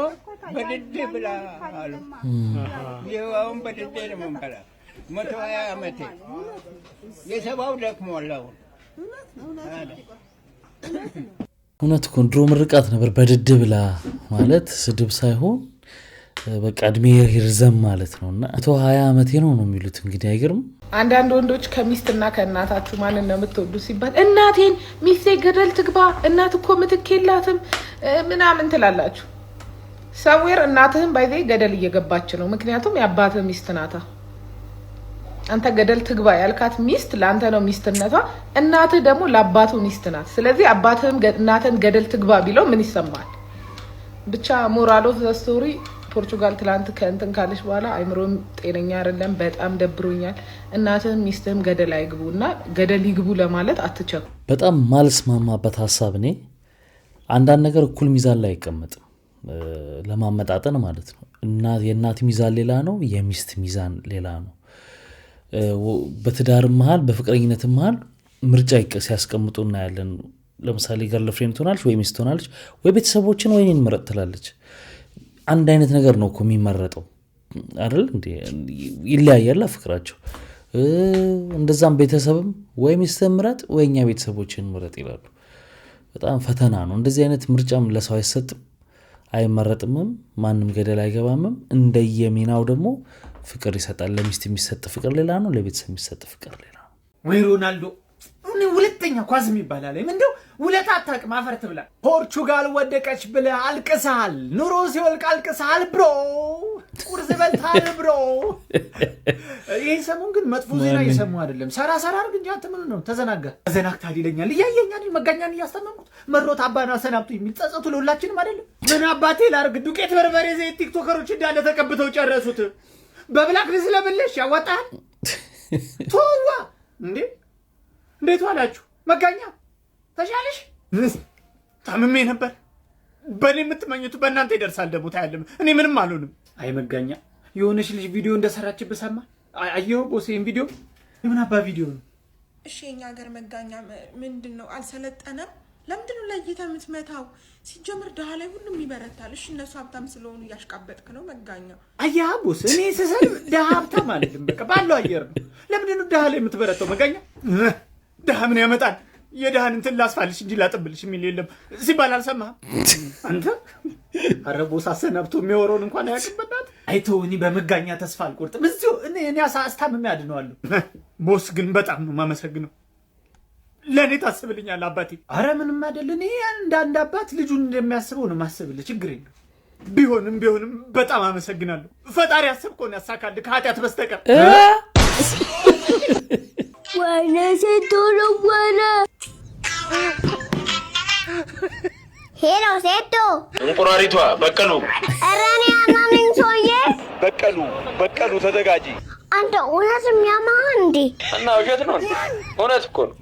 S7: በድድ ብላ አሉ። ይኸውም በድድ ነው የምንበላ 120 ዓመቴ የሰባው ደክሟል። አሁን
S1: እውነት እኮ ድሮ ምርቃት ነበር። በድድ ብላ ማለት ስድብ ሳይሆን በቃ እድሜ ይርዘም ማለት ነውና 120 ዓመቴ ነው የሚሉት። እንግዲህ አይገርም?
S10: አንዳንድ ወንዶች ከሚስትና ከእናታችሁ ማንን ነው የምትወዱ ሲባል እናቴን ሚስቴ ገደል ትግባ እናት እኮ ምትክ የላትም ምናምን ትላላችሁ። ሰዌር እናትህን ባይዜ ገደል እየገባች ነው። ምክንያቱም የአባትህ ሚስት ናታ። አንተ ገደል ትግባ ያልካት ሚስት ለአንተ ነው ሚስትነቷ፣ እናትህ ደግሞ ለአባቱ ሚስት ናት። ስለዚህ አባትህም እናትህን ገደል ትግባ ቢለው ምን ይሰማል? ብቻ ሞራል ኦፍ ዘ ስቶሪ ፖርቹጋል ትላንት ከእንትን ካለች በኋላ አይምሮም ጤነኛ አይደለም። በጣም ደብሮኛል። እናትህም ሚስትህም ገደል አይግቡ እና ገደል ይግቡ ለማለት አትቸኩ።
S1: በጣም ማልስማማበት ሀሳብ እኔ አንዳንድ ነገር እኩል ሚዛን ላይ አይቀመጥም ለማመጣጠን ማለት ነው። የእናት ሚዛን ሌላ ነው፣ የሚስት ሚዛን ሌላ ነው። በትዳር መሃል በፍቅረኝነት መሃል ምርጫ ሲያስቀምጡ እናያለን። ለምሳሌ ገርልፍሬንድ ትሆናለች ወይ ሚስት ትሆናለች ወይ ቤተሰቦችን ወይ እኔን ምረጥ ትላለች። አንድ አይነት ነገር ነው እኮ የሚመረጠው አይደል እንዴ? ይለያያል ፍቅራቸው። እንደዛም ቤተሰብም ወይ ሚስትህን ምረጥ ወይ እኛ ቤተሰቦችን ምረጥ ይላሉ። በጣም ፈተና ነው። እንደዚህ አይነት ምርጫም ለሰው አይሰጥም አይመረጥምም። ማንም ገደል አይገባምም። እንደየሚናው ደግሞ ፍቅር ይሰጣል። ለሚስት የሚሰጥ ፍቅር ሌላ ነው፣ ለቤተሰብ የሚሰጥ ፍቅር ሌላ ነው።
S5: ወይ ሮናልዶ እኔ ሁለተኛ ኳስ የሚባላል እንደው ውለታ አታውቅም። አፈር ትብላ። ፖርቹጋል ወደቀች ብለህ አልቅሰሃል። ኑሮ ሲወልቅ አልቅሰሃል ብሮ። ቁርስ በልተሃል ብሮ። ይሄን ሰሞን ግን መጥፎ ዜና እየሰሙ አይደለም። ሰራ አድርግ እንጂ አንተ ምን ነው ተዘናጋ? ተዘናግተሃል ይለኛል። እያየኝ አይደል መጋኛን እያስተመምኩት መሮት አባና ሰናብቱ የሚል ጸጸቱ ለሁላችንም አይደለም። ምን አባቴ ላርግ? ዱቄት በርበሬ ዘይት ቲክቶከሮች እንዳለ ተቀብተው ጨረሱት። በብላክ ሊዝ ለብለሽ ያወጣል ቶዋ እንዴ! እንዴት ዋላችሁ? መጋኛ ተሻለሽ? ታምሜ ነበር። በእኔ የምትመኙት በእናንተ ይደርሳል። ደግሞ ታያለም። እኔ ምንም አልሆንም። አይ መጋኛ የሆነች ልጅ ቪዲዮ እንደሰራችብህ ሰማ? አየሁ ቦስ። ይሄን ቪዲዮ የምን አባ ቪዲዮ ነው?
S20: እሺ የኛ ሀገር መጋኛ ምንድን ነው? አልሰለጠነም? ለምንድን ነው ለይተህ የምትመታው? ሲጀምር ድሃ ላይ ሁሉም ይበረታል። እሺ እነሱ ሀብታም ስለሆኑ እያሽቃበጥክ ነው መጋኛ።
S5: አያ ቦስ፣ እኔ ስሰልም ድሃ ሀብታም አይደለም። በቃ ባለው አየር ነው። ለምንድን ነው ድሃ ላይ የምትበረታው መጋኛ? ድሃ ምን ያመጣል? የድሃን እንትን ላስፋልሽ እንጂ ላጥብልሽ የሚል የለም ሲባል አልሰማህም አንተ? ኧረ ቦስ አሰናብቶ የሚወረውን እንኳን አያውቅበታል። አይተው እኔ በመጋኛ ተስፋ አልቆርጥም። እዚሁ እኔ አስታምሜ አድነዋለሁ። ቦስ ግን በጣም ነው የማመሰግነው። ለእኔ ታስብልኛል አባቴ። አረ ምንም አይደል። እኔ እንደ አንድ አባት ልጁን እንደሚያስበው ነው ማስብልህ። ችግር የለም። ቢሆንም በጣም አመሰግናለሁ። ፈጣሪ ያሰብከውን ያሳካልህ ከኃጢአት በስተቀር።
S3: ወይኔ ሴቶ ለወለ ሄሎ ሴቶ
S24: እንቁራሪቷ በቀሉ።
S3: ኧረ እኔ አማመኝ ሰውዬ።
S24: በቀሉ ተዘጋጂ።
S3: አንተ እውነት የሚያማህ እንዴ?
S24: እና ውሸት ነው? እውነት እኮ ነው።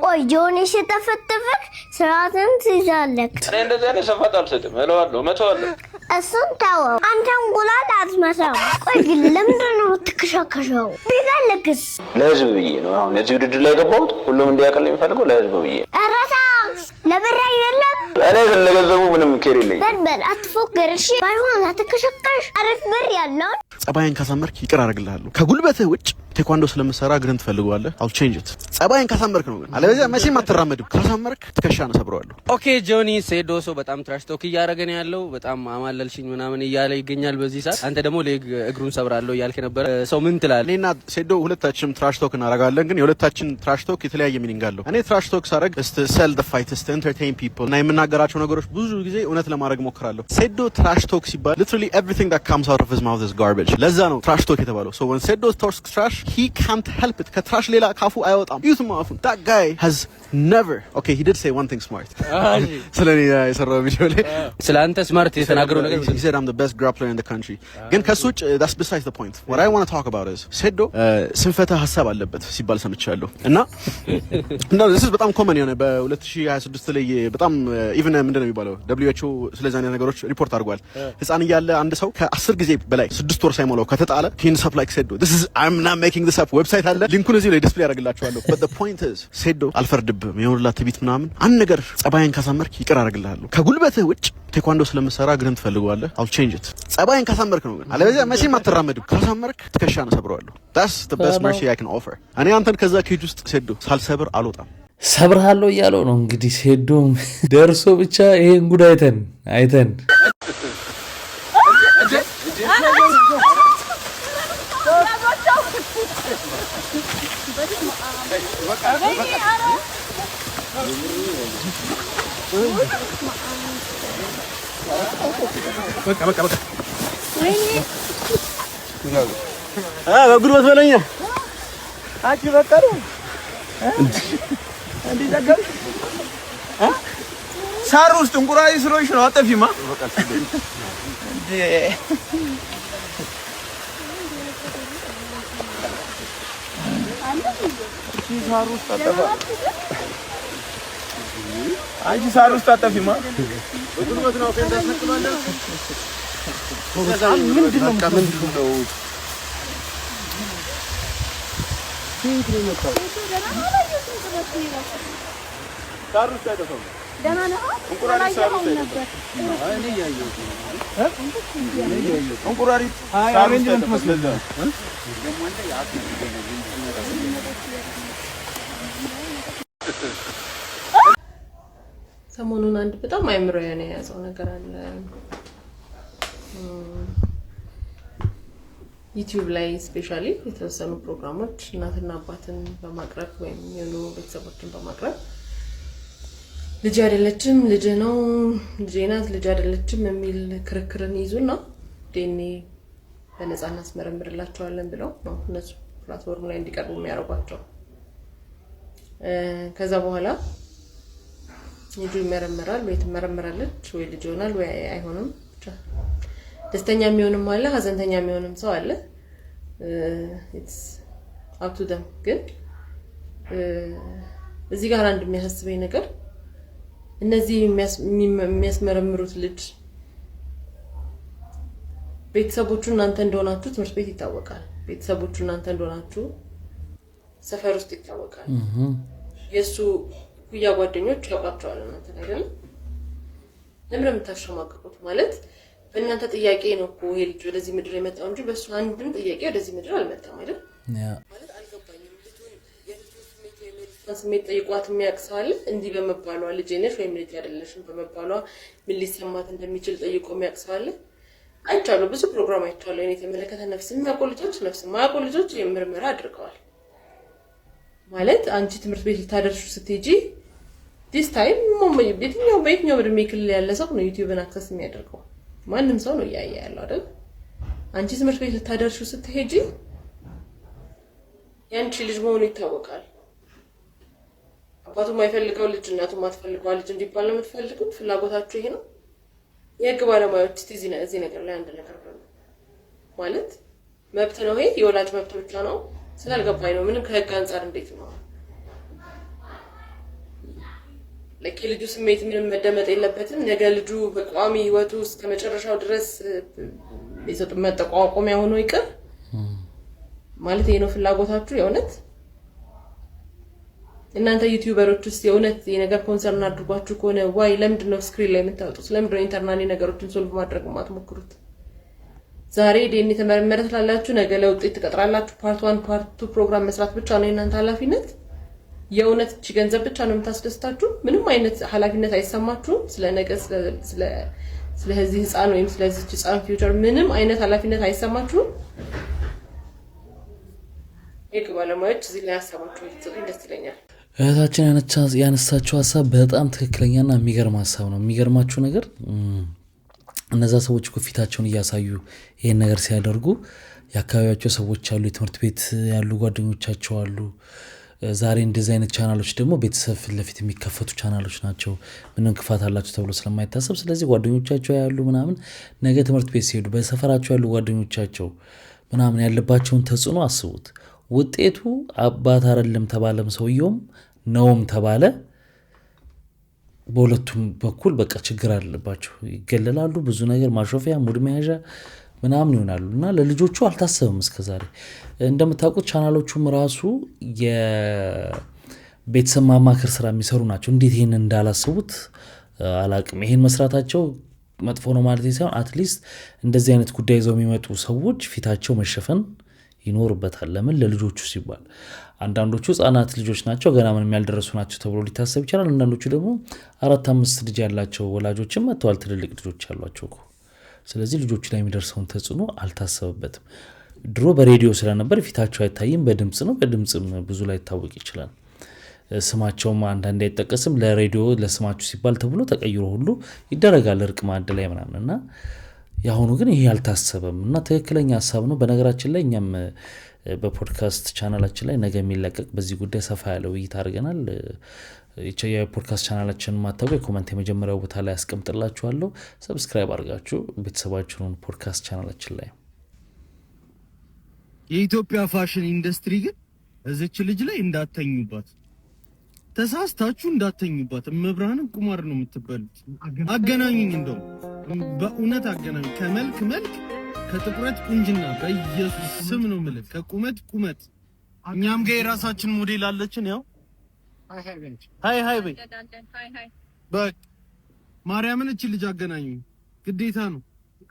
S3: ቆይ ጆኒ ሲጠፈጥፍህ ስርዓትን ትይዛለህ።
S24: እኔ እንደዚህ አይነት ሰፋት አልሰጥም። እለዋለሁ፣ መተዋለሁ።
S3: እሱን ተወው። አንተ እንቁላል አትመሳም። ቆይ ግን ለምንድን ነው የምትከሻከሸው? ቢፈልግስ?
S24: ለህዝብ ብዬ ነው አሁን እዚህ ውድድር ላይ ገባሁት። ሁሉም እንዲያውቅልኝ የሚፈልገው ለህዝብ ብዬ።
S3: ኧረ ተው፣ ለብር አይደለም።
S24: እኔ ስለገንዘቡ ምንም ኬር የለኝም።
S3: በል አትፎክር እሺ። ባይሆን አትከሸከሽ። አሪፍ ብር ያለው
S6: ጸባይን ካሳመርክ ይቅር አደርግልሃለሁ። ከጉልበትህ ውጭ ቴኳንዶ ስለምሰራ እግርን ትፈልገዋለህ። I'll change it። ጸባይን ካሳመርክ ነው ግን አለበለዚያ መቼም አትራመድም። ካሳመርክ ትከሻን ሰብረዋለሁ።
S15: ኦኬ ጆኒ ሴዶሶ በጣም ትራሽ ቶክ እያደረገ ነው ያለው። በጣም አማለልሽኝ ምናምን እያለ ይገኛል በዚህ ሰዓት። አንተ ደግሞ እግሩን ሰብራለሁ እያልክ ነበር። ሰው ምን ትላለህ?
S6: እኔና ሴዶ ሁለታችንም ትራሽ ቶክ እናደርጋለን፣ ግን የሁለታችን ትራሽ ቶክ የተለያየ ሚኒንግ አለው። እኔ ትራሽ ቶክ ሳደርግ to sell the fight, to entertain people እና የምናገራቸው ነገሮች ብዙ ጊዜ እውነት ለማድረግ ሞክራለሁ። ሴዶ ትራሽ ቶክ ሲባል literally everything that comes out of his mouth is garbage። ለዛ ነው ትራሽ ቶክ የተባለው። so when Sedo talks trash he can't help it። ከትራሽ ሌላ ካፉ አይወጣም። ዩት ማፉን that guy has never okay he did say one thing smart ስለኔ የሰራው ቪዲዮ ላይ
S15: ስላንተ ስማርት የተናገረው ነገር
S6: he said I'm the best grappler in the country። ግን ከሱ ውጭ that's besides the point. what I want to talk about is Sedo ስንፈተ ሐሳብ አለበት ሲባል ሰምቻለሁ እና this is በጣም ኮመን የሆነ በ2026 ላይ በጣም ኢቭን ምንድነው የሚባለው WHO ስለዚህ አይነት ነገሮች ሪፖርት አድርጓል። ህፃን እያለ አንድ ሰው ከ10 ጊዜ በላይ 6 ወር ሳይሞላው ከተጣለ ሂንስ አፕ ላይክ Sedo this is I'm not making this up ዌብሳይት አለ ሊንኩን እዚህ ላይ ዲስፕሌይ አደርግላችኋለሁ። but the point is Sedo አልፈርድብም። የሆነላ ትቢት ምናምን አንድ ነገር ጸባይን ካሳመርክ ይቅር አደርግልሃለሁ። ከጉልበትህ ውጭ ቴኳንዶ ስለምሰራ እግርን ትፈልገዋለህ። I'll change it። ጸባይን ካሳመርክ ነው ግን አለበለዚያ መቼም አትራመድም። ካሳመርክ ትከሻን ሰብረዋለሁ። that's the best mercy I can offer። እኔ አንተን ከዛ ኬጅ ውስጥ Sedo ሳልሰብር አልወጣም።
S1: ሰብርሃለሁ እያለው ነው እንግዲህ ሴዶም ደርሶ ብቻ ይሄን ጉድ አይተን
S6: በጉልበት በለኛ
S5: አቺ በቀሩ እንዴ ዘጋው ሳር ውስጥ እንቁራሪ ስሮሽ ነው አጠፊማ እንዴ ሳር ውስጥ አጠፋ አንቺ ሳር ውስጥ አጠፊማ
S6: በጉልበት ነው ከእንዳስነቅማለህ ምንድነው ሳር ውስጥ አይጠፋም።
S3: ደህና ነው
S6: እንቁራሪ ሳር ውስጥ
S3: ነበር።
S6: እኔ ያየሁት
S5: እንቁራሪ አሬንጅመንት መስለለ
S10: ሰሞኑን አንድ በጣም አይምሮ የያዘው ነገር አለ። ዩቲዩብ ላይ ስፔሻሊ የተወሰኑ ፕሮግራሞች እናትና አባትን በማቅረብ ወይም የሆኑ ቤተሰቦችን በማቅረብ ልጅ አይደለችም ልጅ ነው ልጅ ናት ልጅ አይደለችም የሚል ክርክርን ይዙና ዲኤንኤ በነፃ እናስመረምርላቸዋለን ብለው ነው እነሱ ፕላትፎርም ላይ እንዲቀርቡ የሚያደርጓቸው። ከዛ በኋላ ልጁ ይመረመራል ወይ ትመረመራለች ወይ ልጅ ይሆናል ወይ አይሆንም። ደስተኛ የሚሆንም አለ ሀዘንተኛ የሚሆንም ሰው አለ። it's up to them። ግን እዚህ ጋር አንድ የሚያሳስበኝ ነገር እነዚህ የሚያስመረምሩት ልጅ ቤተሰቦቹ እናንተ እንደሆናችሁ ትምህርት ቤት ይታወቃል። ቤተሰቦቹ እናንተ እንደሆናችሁ ሰፈር ውስጥ ይታወቃል። የሱ ኩያ ጓደኞች ያውቃቸዋል እናንተ አይደል? ለምን የምታሸማቅቁት? ማለት በእናንተ ጥያቄ ነው እኮ ይሄ ልጅ ወደዚህ ምድር የመጣው እንጂ በሱ አንድም ጥያቄ ወደዚህ ምድር አልመጣም አይደል? ማለት አልገባኝም። ልጁን ስሜት ጠይቋት የሚያቅሰው አለ እንዲህ በመባሏ ልጅ ነሽ ወይም ልጅ አይደለሽም በመባሏ ምን ሊሰማት እንደሚችል ጠይቆ የሚያቅሰው አለ። አይቻለሁ፣ ብዙ ፕሮግራም አይቻለሁ። እኔ የተመለከተ ነፍስ የሚያውቁ ልጆች ነፍስ የማያውቁ ልጆች ምርመራ አድርገዋል። ማለት አንቺ ትምህርት ቤት ልታደርሹ ስትሄጂ ዲስ ታይም በየትኛው እድሜ ክልል ያለ ሰው ነው ዩቲዩብን አክሰስ የሚያደርገው? ማንም ሰው ነው እያየ ያለው አይደል? አንቺ ትምህርት ቤት ልታደርሹ ስትሄጂ ያንቺ ልጅ መሆኑ ይታወቃል። አባቱ የማይፈልገው ልጅ እናቱ የማትፈልገው ልጅ እንዲባል ነው የምትፈልጉት። ፍላጎታችሁ ይሄ ነው። የህግ ባለሙያዎች እዚህ ነገር ላይ አንድ ነገር ነው ማለት መብት ነው ይሄ የወላጅ መብት ብቻ ነው ስላልገባኝ ነው። ምንም ከህግ አንፃር እንዴት ነው ለልጁ ስሜት ምንም መደመጥ የለበትም። ነገ ልጁ በቋሚ ህይወቱ እስከ መጨረሻው ድረስ ቤተሰብ መጠቋቋሚያ ሆኖ ይቀር ማለት ይሄ ነው ፍላጎታችሁ የእውነት?
S9: እናንተ ዩቲዩበሮች ውስጥ የእውነት የነገር ኮንሰርን አድርጓችሁ ከሆነ ዋይ ለምንድን ነው ስክሪን ላይ የምታወጡት? ለምንድን ነው ኢንተርናሊ ነገሮችን ሶልቭ ማድረግ የማትሞክሩት? ዛሬ ዴኒ ተመረመረ ትላላችሁ፣ ነገ ለውጤት ትቀጥራላችሁ። ፓርት 1 ፓርት 2 ፕሮግራም መስራት ብቻ ነው የእናንተ ኃላፊነት። የእውነት እቺ ገንዘብ ብቻ ነው የምታስደስታችሁ? ምንም አይነት ኃላፊነት አይሰማችሁም? ስለ ነገ ስለዚህ ህፃን ወይም ስለዚህ ህፃን ፊውቸር ምንም አይነት ኃላፊነት አይሰማችሁም? የህግ ባለሙያዎች እዚህ ላይ ሀሳባችሁ ይጽፉ፣ ደስ ይለኛል።
S1: እህታችን ያነሳችው ሀሳብ በጣም ትክክለኛና የሚገርም ሀሳብ ነው። የሚገርማችሁ ነገር እነዛ ሰዎች እኮ ፊታቸውን እያሳዩ ይሄን ነገር ሲያደርጉ የአካባቢያቸው ሰዎች አሉ፣ የትምህርት ቤት ያሉ ጓደኞቻቸው አሉ። ዛሬ እንደዚህ አይነት ቻናሎች ደግሞ ቤተሰብ ፊት ለፊት የሚከፈቱ ቻናሎች ናቸው፣ ምንም ክፋት አላቸው ተብሎ ስለማይታሰብ። ስለዚህ ጓደኞቻቸው ያሉ ምናምን ነገ ትምህርት ቤት ሲሄዱ በሰፈራቸው ያሉ ጓደኞቻቸው ምናምን ያለባቸውን ተጽዕኖ አስቡት። ውጤቱ አባት አይደለም ተባለም ሰውየውም ነውም ተባለ፣ በሁለቱም በኩል በቃ ችግር አለባቸው፣ ይገለላሉ። ብዙ ነገር ማሾፊያ ሙድ መያዣ ምናምን ይሆናሉ እና ለልጆቹ አልታሰበም እስከዛሬ። እንደምታውቁት ቻናሎቹም ራሱ የቤተሰብ ማማከር ስራ የሚሰሩ ናቸው። እንዴት ይሄን እንዳላስቡት አላቅም። ይሄን መስራታቸው መጥፎ ነው ማለት ሳይሆን አትሊስት እንደዚህ አይነት ጉዳይ ይዘው የሚመጡ ሰዎች ፊታቸው መሸፈን ይኖርበታል። ለምን? ለልጆቹ ሲባል። አንዳንዶቹ ህጻናት ልጆች ናቸው፣ ገና ምንም ያልደረሱ ናቸው ተብሎ ሊታሰብ ይችላል። አንዳንዶቹ ደግሞ 4-5 ልጅ ያላቸው ወላጆችም መጥተዋል፣ ትልልቅ ልጆች ያሏቸው። ስለዚህ ልጆቹ ላይ የሚደርሰውን ተጽዕኖ አልታሰበበትም። ድሮ በሬዲዮ ስለነበር ፊታቸው አይታይም፣ በድምጽ ነው። በድምጽም ብዙ ላይ ይታወቅ ይችላል። ስማቸውም አንዳንዴ አይጠቀስም። ለሬዲዮ ለስማችሁ ሲባል ተብሎ ተቀይሮ ሁሉ ይደረጋል እርቅ ማዕድ ላይ ምናምን እና ያሁኑ ግን ይሄ አልታሰበም እና ትክክለኛ ሀሳብ ነው። በነገራችን ላይ እኛም በፖድካስት ቻናላችን ላይ ነገ የሚለቀቅ በዚህ ጉዳይ ሰፋ ያለ ውይይት አድርገናል። የፖድካስት ቻናላችንን ማታውቁ የኮመንት የመጀመሪያው ቦታ ላይ አስቀምጥላችኋለሁ። ሰብስክራይብ አድርጋችሁ ቤተሰባችሁን ፖድካስት ቻናላችን ላይ።
S12: የኢትዮጵያ ፋሽን ኢንዱስትሪ ግን እዚች ልጅ ላይ እንዳተኙባት፣ ተሳስታችሁ እንዳተኙባት። መብራንን ቁማር ነው የምትበሉት። አገናኙኝ፣ እንደው በእውነት አገናኙ። ከመልክ መልክ፣ ከጥቁረት ቁንጅና፣ በኢየሱስ ስም ነው የምልህ፣ ከቁመት ቁመት። እኛም ጋር የራሳችን ሞዴል አለችን። ያው ሃይ በይ በቃ ማርያምን እቺ ልጅ አገናኙ፣ ግዴታ ነው።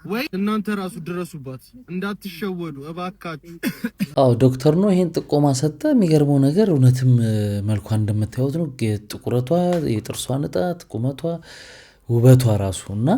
S12: ወይ እናንተ ራሱ ድረሱባት፣ እንዳትሸወዱ እባካችሁ።
S1: አዎ ዶክተር ነው ይሄን ጥቆማ ሰጠ። የሚገርመው ነገር እውነትም መልኳ እንደምታዩት ነው። ጥቁረቷ፣ የጥርሷ ንጣት፣ ቁመቷ፣ ውበቷ ራሱ እና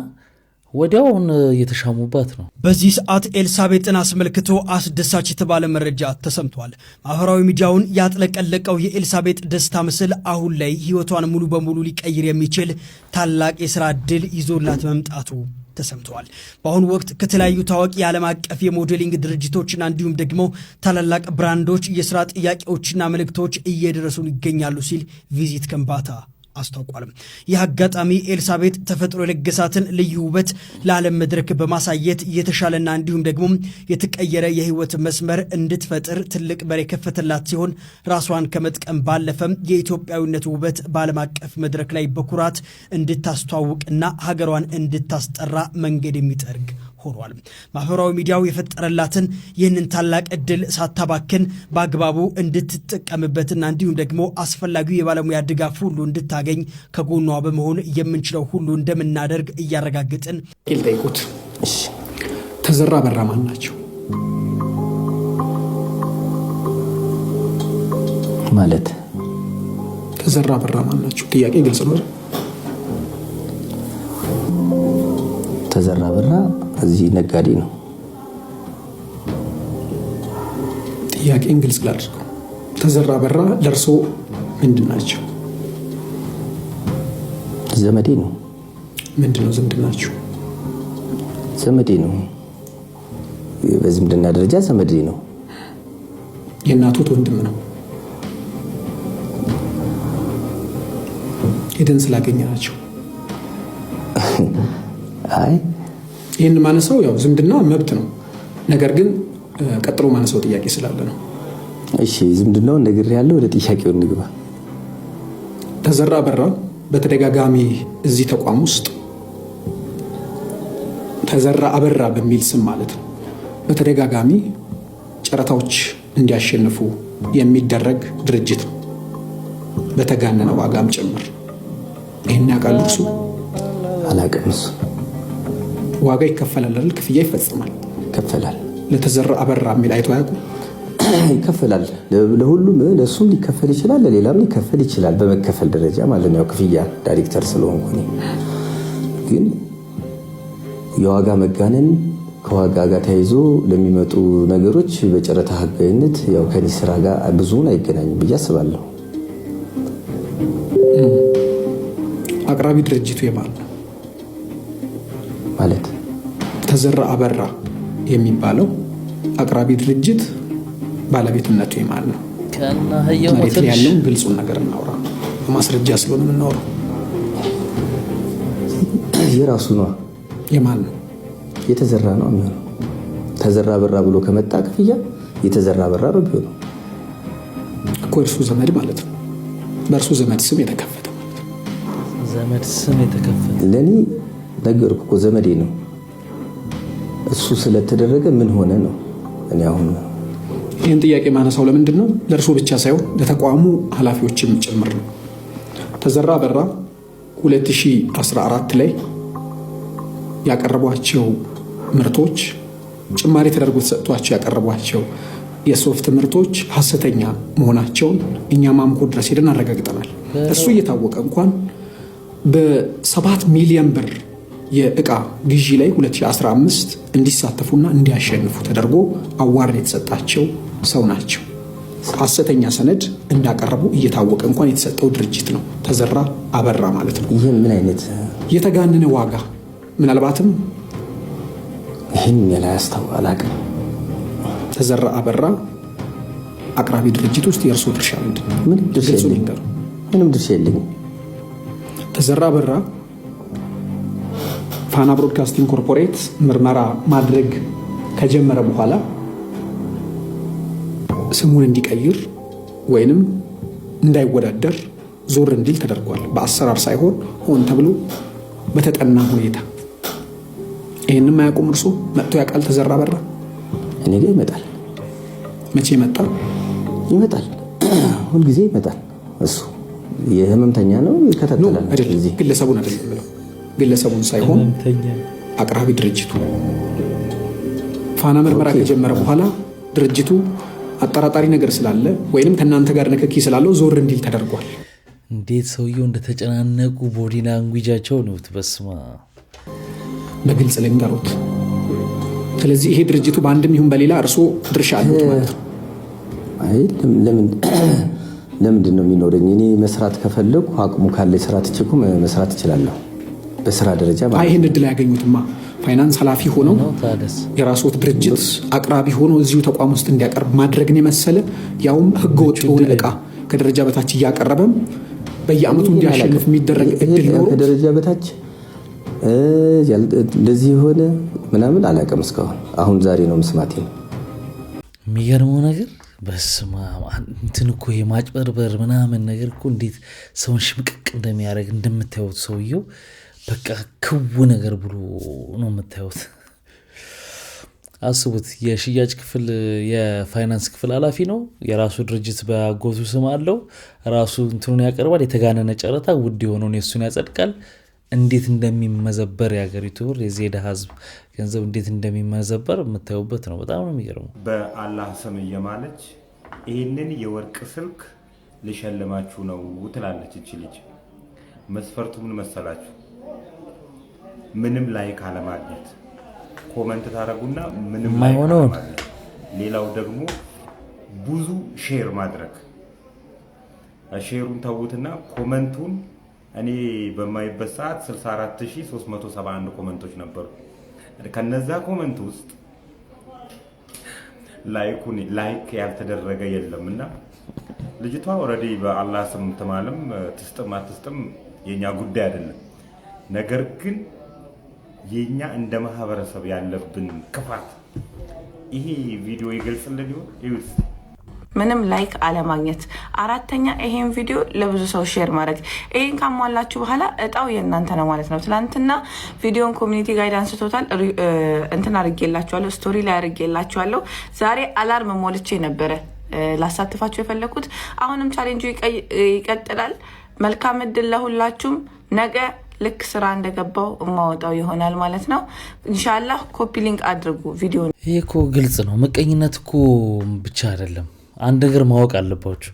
S1: ወዲያውን እየተሻሙባት ነው።
S13: በዚህ ሰዓት ኤልሳቤጥን አስመልክቶ አስደሳች የተባለ መረጃ ተሰምቷል። ማህበራዊ ሚዲያውን ያጥለቀለቀው የኤልሳቤጥ ደስታ ምስል አሁን ላይ ህይወቷን ሙሉ በሙሉ ሊቀይር የሚችል ታላቅ የስራ ዕድል ይዞላት መምጣቱ ተሰምተዋል። በአሁኑ ወቅት ከተለያዩ ታዋቂ የዓለም አቀፍ የሞዴሊንግ ድርጅቶችና እንዲሁም ደግሞ ታላላቅ ብራንዶች የስራ ጥያቄዎችና መልእክቶች እየደረሱን ይገኛሉ ሲል ቪዚት ከምባታ አስታውቋል። ይህ አጋጣሚ ኤልሳቤጥ ተፈጥሮ የለገሳትን ልዩ ውበት ለዓለም መድረክ በማሳየት የተሻለና እንዲሁም ደግሞ የተቀየረ የህይወት መስመር እንድትፈጥር ትልቅ በር የከፈተላት ሲሆን ራሷን ከመጥቀም ባለፈም የኢትዮጵያዊነት ውበት በዓለም አቀፍ መድረክ ላይ በኩራት እንድታስተዋውቅና ሀገሯን እንድታስጠራ መንገድ የሚጠርግ ሆኗል። ማህበራዊ ሚዲያው የፈጠረላትን ይህንን ታላቅ እድል ሳታባክን በአግባቡ እንድትጠቀምበትና እንዲሁም ደግሞ አስፈላጊው የባለሙያ ድጋፍ ሁሉ እንድታገኝ ከጎኗ በመሆን የምንችለው ሁሉ እንደምናደርግ እያረጋግጥን
S14: ጠይቁት። ተዘራ በራ ማን ናቸው
S25: ማለት?
S14: ተዘራ በራ ማን ናቸው? ጥያቄ ግልጽ ነው።
S25: ተዘራ በራ እዚህ ነጋዴ ነው።
S14: ጥያቄን ግልጽ ላድርገው። ተዘራ በራ ለርሶ ምንድን ናቸው?
S25: ዘመዴ ነው።
S14: ምንድን ነው ዝምድናችሁ?
S25: ዘመዴ ነው። በዝምድና ደረጃ ዘመዴ ነው።
S14: የእናቶት ወንድም ነው። ሄደን ስላገኘ ናቸው።
S25: አይ
S14: ይህን ማነሳው ያው ዝምድና መብት ነው። ነገር ግን ቀጥሎ ማነሳው ጥያቄ ስላለ ነው።
S25: እሺ ዝምድናውን ነግሬያለሁ። ወደ ጥያቄው እንግባ።
S14: ተዘራ በራ በተደጋጋሚ እዚህ ተቋም ውስጥ ተዘራ አበራ በሚል ስም ማለት ነው በተደጋጋሚ ጨረታዎች እንዲያሸንፉ የሚደረግ ድርጅት ነው። በተጋነነ ዋጋም ጭምር። ይሄን ያውቃሉ እርሱ?
S25: አላውቅም። እሱ
S14: ዋጋ ይከፈላል አይደል? ክፍያ ይፈጽማል።
S25: ይከፈላል።
S14: ለተዘራ አበራ የሚል አይቶ አያውቁም?
S25: ይከፈላል። ለሁሉም ለሱም ሊከፈል ይችላል፣ ለሌላም ሊከፈል ይችላል። በመከፈል ደረጃ ማለት ነው። ክፍያ ዳይሬክተር ስለሆንኩ እኔ ግን የዋጋ መጋነን ከዋጋ ጋር ተያይዞ ለሚመጡ ነገሮች በጨረታ ህጋዊነት ያው ከኔ ስራ ጋር ብዙውን አይገናኝም ብዬ አስባለሁ።
S14: አቅራቢ ድርጅቱ የማን ነው
S25: ማለት?
S14: ተዘራ አበራ የሚባለው አቅራቢ ድርጅት ባለቤትነቱ የማን ነው? መሬት ላይ ያለውን ግልጹን ነገር እናውራ። በማስረጃ ስለሆነ የምናወራው።
S25: የራሱ ነው።
S14: የማን ነው?
S25: የተዘራ ነው የሚሆነው። ተዘራ አበራ ብሎ ከመጣ ክፍያ የተዘራ አበራ ነው የሚሆነው
S14: እኮ። እርሱ ዘመድ ማለት ነው። በእርሱ ዘመድ ስም የተከፈተ ማለት ነው።
S1: ዘመድ ስም የተከፈተ
S25: ለኔ ነገርኩ እኮ ዘመዴ ነው። እሱ ስለተደረገ ምን ሆነ ነው። እኔ አሁን
S14: ይህን ጥያቄ ማነሳው ለምንድን ነው? ለእርሱ ብቻ ሳይሆን ለተቋሙ ኃላፊዎችም ጭምር ነው። ተዘራ አበራ 2014 ላይ ያቀረቧቸው ምርቶች ጭማሪ ተደርጎ ተሰጥቷቸው ያቀረቧቸው የሶፍት ምርቶች ሐሰተኛ መሆናቸውን እኛ ማምኮ ድረስ ሄደን አረጋግጠናል። እሱ እየታወቀ እንኳን በ7 ሚሊዮን ብር የእቃ ግዢ ላይ 2015 እንዲሳተፉና እንዲያሸንፉ ተደርጎ አዋርድ የተሰጣቸው ሰው ናቸው። ሐሰተኛ ሰነድ እንዳቀረቡ እየታወቀ እንኳን የተሰጠው ድርጅት ነው ተዘራ አበራ ማለት ነው።
S25: ይህ ምን አይነት
S14: የተጋነነ ዋጋ ምናልባትም
S25: ይህን ያላስተው አላውቅም።
S14: ተዘራ አበራ አቅራቢ ድርጅት ውስጥ የእርሱ ድርሻ ምንድን ነው?
S25: ምንም ድርሻ የለኝም።
S14: ተዘራ አበራ ፋና ብሮድካስቲንግ ኮርፖሬት ምርመራ ማድረግ ከጀመረ በኋላ ስሙን እንዲቀይር ወይንም እንዳይወዳደር ዞር እንዲል ተደርጓል። በአሰራር ሳይሆን ሆን ተብሎ በተጠና ሁኔታ። ይህንም አያውቁም። እርሱ መጥቶ ያውቃል? ተዘራ አበራ
S25: እኔ ጋር ይመጣል።
S14: መቼ መጣ?
S25: ይመጣል፣ ሁልጊዜ ይመጣል። እሱ የህመምተኛ ነው፣ ይከታተላል።
S14: ግለሰቡን አይደለም ብለው ግለሰቡን ሳይሆን አቅራቢ ድርጅቱ ፋና ምርመራ ከጀመረ በኋላ ድርጅቱ አጠራጣሪ ነገር ስላለ ወይንም ከእናንተ ጋር ንክኪ ስላለው ዞር እንዲል ተደርጓል።
S1: እንዴት ሰውየው እንደተጨናነቁ ቦዲ ላንጉጃቸው ነው። በስማ
S14: በግልጽ ልንገሩት። ስለዚህ ይሄ ድርጅቱ በአንድም ይሁን በሌላ እርሶ ድርሻ አሉት ማለት ነው።
S25: አይ ለምንድን ነው የሚኖረኝ? እኔ መስራት ከፈለኩ አቅሙ ካለ ስራ ትችኩ መስራት እችላለሁ። በስራ ደረጃ
S14: ማለት ይሄን እድል ያገኙትማ ፋይናንስ ኃላፊ ሆነው የራስዎት ድርጅት አቅራቢ ሆኖ እዚሁ ተቋም ውስጥ እንዲያቀርብ ማድረግን የመሰለ ያውም ህገወጥ የሆነ እቃ ከደረጃ በታች እያቀረበም በየአመቱ እንዲያሸንፍ የሚደረግ እድል ነው።
S25: ከደረጃ በታች እንደዚህ የሆነ ምናምን አላውቅም እስካሁን። አሁን ዛሬ ነው መስማቴ ነው።
S1: የሚገርመው ነገር በስማ እንትን እኮ የማጭበርበር ምናምን ነገር እኮ እንዴት ሰውን ሽምቅቅ እንደሚያደርግ እንደምታዩት ሰውየው በቃ ክው ነገር ብሎ ነው የምታዩት። አስቡት፣ የሽያጭ ክፍል የፋይናንስ ክፍል ኃላፊ ነው። የራሱ ድርጅት በአጎቱ ስም አለው። ራሱ እንትኑን ያቀርባል። የተጋነነ ጨረታ ውድ የሆነውን የሱን ያጸድቃል። እንዴት እንደሚመዘበር የሀገሪቱ ብር የዜዳ ህዝብ ገንዘብ እንዴት እንደሚመዘበር የምታዩበት ነው። በጣም ነው የሚገርመው።
S16: በአላህ ስም እየማለች ይህንን የወርቅ ስልክ ልሸልማችሁ ነው ትላለች እቺ ልጅ። መስፈርቱ ምን መሰላችሁ? ምንም ላይክ አለማግኘት፣ ኮመንት ታረጉና ምንም ላይክ አለማግኘት። ሌላው ደግሞ ብዙ ሼር ማድረግ። ሼሩን ተውትና ኮመንቱን እኔ በማይበት ሰዓት 64371 ኮመንቶች ነበሩ። ከነዛ ኮመንት ውስጥ ላይክ ያልተደረገ የለምና ልጅቷ ኦሬዲ በአላህ ስም ተማለም ትስጥም አትስጥም የኛ ጉዳይ አይደለም። ነገር ግን የኛ እንደ ማህበረሰብ ያለብን ክፋት ይሄ ቪዲዮ ይገልጽልን ይሆን? ይውስ
S17: ምንም ላይክ አለማግኘት። አራተኛ ይሄን ቪዲዮ ለብዙ ሰው ሼር ማድረግ። ይሄን ካሟላችሁ በኋላ እጣው የእናንተ ነው ማለት ነው። ትናንትና ቪዲዮን ኮሚኒቲ ጋይድ አንስቶታል። እንትን አድርጌላችኋለሁ፣ ስቶሪ ላይ አድርጌላችኋለሁ። ዛሬ አላርም ሞልቼ ነበረ ላሳትፋችሁ የፈለኩት። አሁንም ቻሌንጁ ይቀጥላል። መልካም እድል ለሁላችሁም። ነገ ልክ ስራ እንደገባው ማወጣው ይሆናል ማለት ነው። ኢንሻአላህ ኮፒ ሊንክ አድርጉ ቪዲዮ።
S1: ይሄ እኮ ግልጽ ነው። መቀኝነት እኮ ብቻ አይደለም። አንድ ነገር ማወቅ አለባችሁ።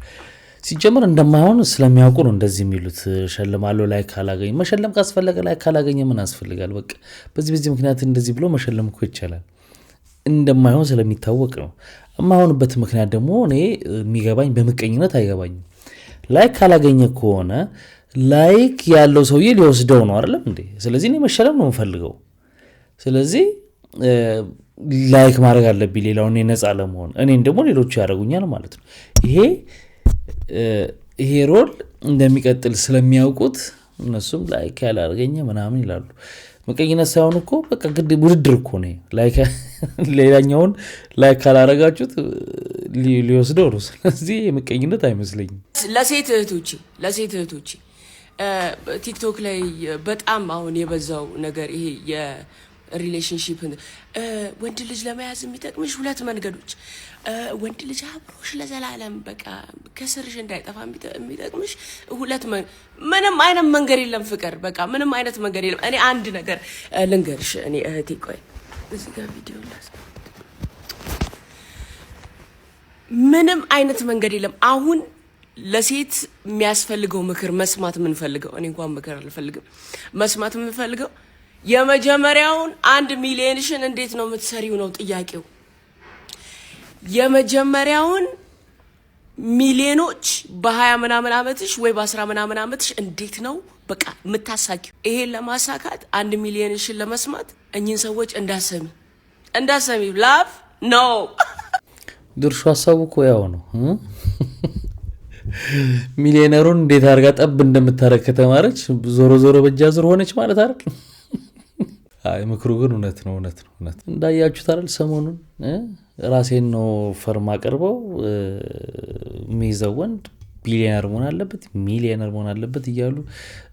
S1: ሲጀምር እንደማይሆን ስለሚያውቁ ነው እንደዚህ የሚሉት። ሸልማለሁ ላይ ካላገኘ መሸለም ካስፈለገ ላይ ካላገኘ ምን ያስፈልጋል? በቃ በዚህ ምክንያት እንደዚህ ብሎ መሸለም እኮ ይቻላል። እንደማይሆን ስለሚታወቅ ነው። የማይሆንበት ምክንያት ደግሞ እኔ የሚገባኝ በመቀኝነት አይገባኝም። ላይክ ካላገኘ ከሆነ ላይክ ያለው ሰውዬ ሊወስደው ነው አይደል እንዴ? ስለዚህ እኔ መሸለም ነው የምፈልገው። ስለዚህ ላይክ ማድረግ አለብኝ ሌላውን ነፃ ለመሆን፣ እኔን ደግሞ ሌሎቹ ያደርጉኛል ማለት ነው። ይሄ ሮል እንደሚቀጥል ስለሚያውቁት እነሱም ላይክ ያላገኘ ምናምን ይላሉ። መቀኝነት ሳይሆን እኮ በቃ ግድ ውድድር እኮ ነው። ላይክ ሌላኛውን ላይክ ካላረጋችሁት ሊወስደው ነው። ስለዚህ መቀኝነት አይመስለኝም።
S2: ለሴት እህቶቼ ቲክቶክ ላይ በጣም አሁን የበዛው ነገር ይሄ የሪሌሽንሺፕ ወንድ ልጅ ለመያዝ የሚጠቅምሽ ሁለት መንገዶች፣ ወንድ ልጅ አብሮሽ ለዘላለም በቃ ከስርሽ እንዳይጠፋ የሚጠቅምሽ ሁለት ምንም አይነት መንገድ የለም። ፍቅር በቃ ምንም አይነት መንገድ የለም። እኔ አንድ ነገር ልንገርሽ፣ እኔ እህቴ ቆይ እዚህ ጋር ቪዲዮ ምንም አይነት መንገድ የለም። አሁን ለሴት የሚያስፈልገው ምክር መስማት የምንፈልገው፣ እኔ እንኳን ምክር አልፈልግም፣ መስማት የምንፈልገው የመጀመሪያውን 1 ሚሊዮንሽን እንዴት ነው የምትሰሪው ነው ጥያቄው። የመጀመሪያውን ሚሊዮኖች በ20 ምናምን ዓመትሽ ወይ በ10 ምናምን ዓመትሽ እንዴት ነው በቃ የምታሳኪው? ይሄን ለማሳካት 1 ሚሊዮንሽን ለመስማት እኚህን ሰዎች እንዳሰሚ ላቭ ነው
S1: ድርሹ ሀሳቡ እኮ ያው ነው። ሚሊዮነሩን እንዴት አድርጋ ጠብ እንደምታረግ ከተማረች ዞሮ በእጃ ዙር ሆነች ማለት አይደል? አይ ምክሩ ግን እውነት ነው። እንዳያችሁት አይደል? ሰሞኑን ራሴን ነው ፈርማ ቀርበው የሚይዘው ወንድ ቢሊዮነር መሆን አለበት ሚሊዮነር መሆን አለበት እያሉ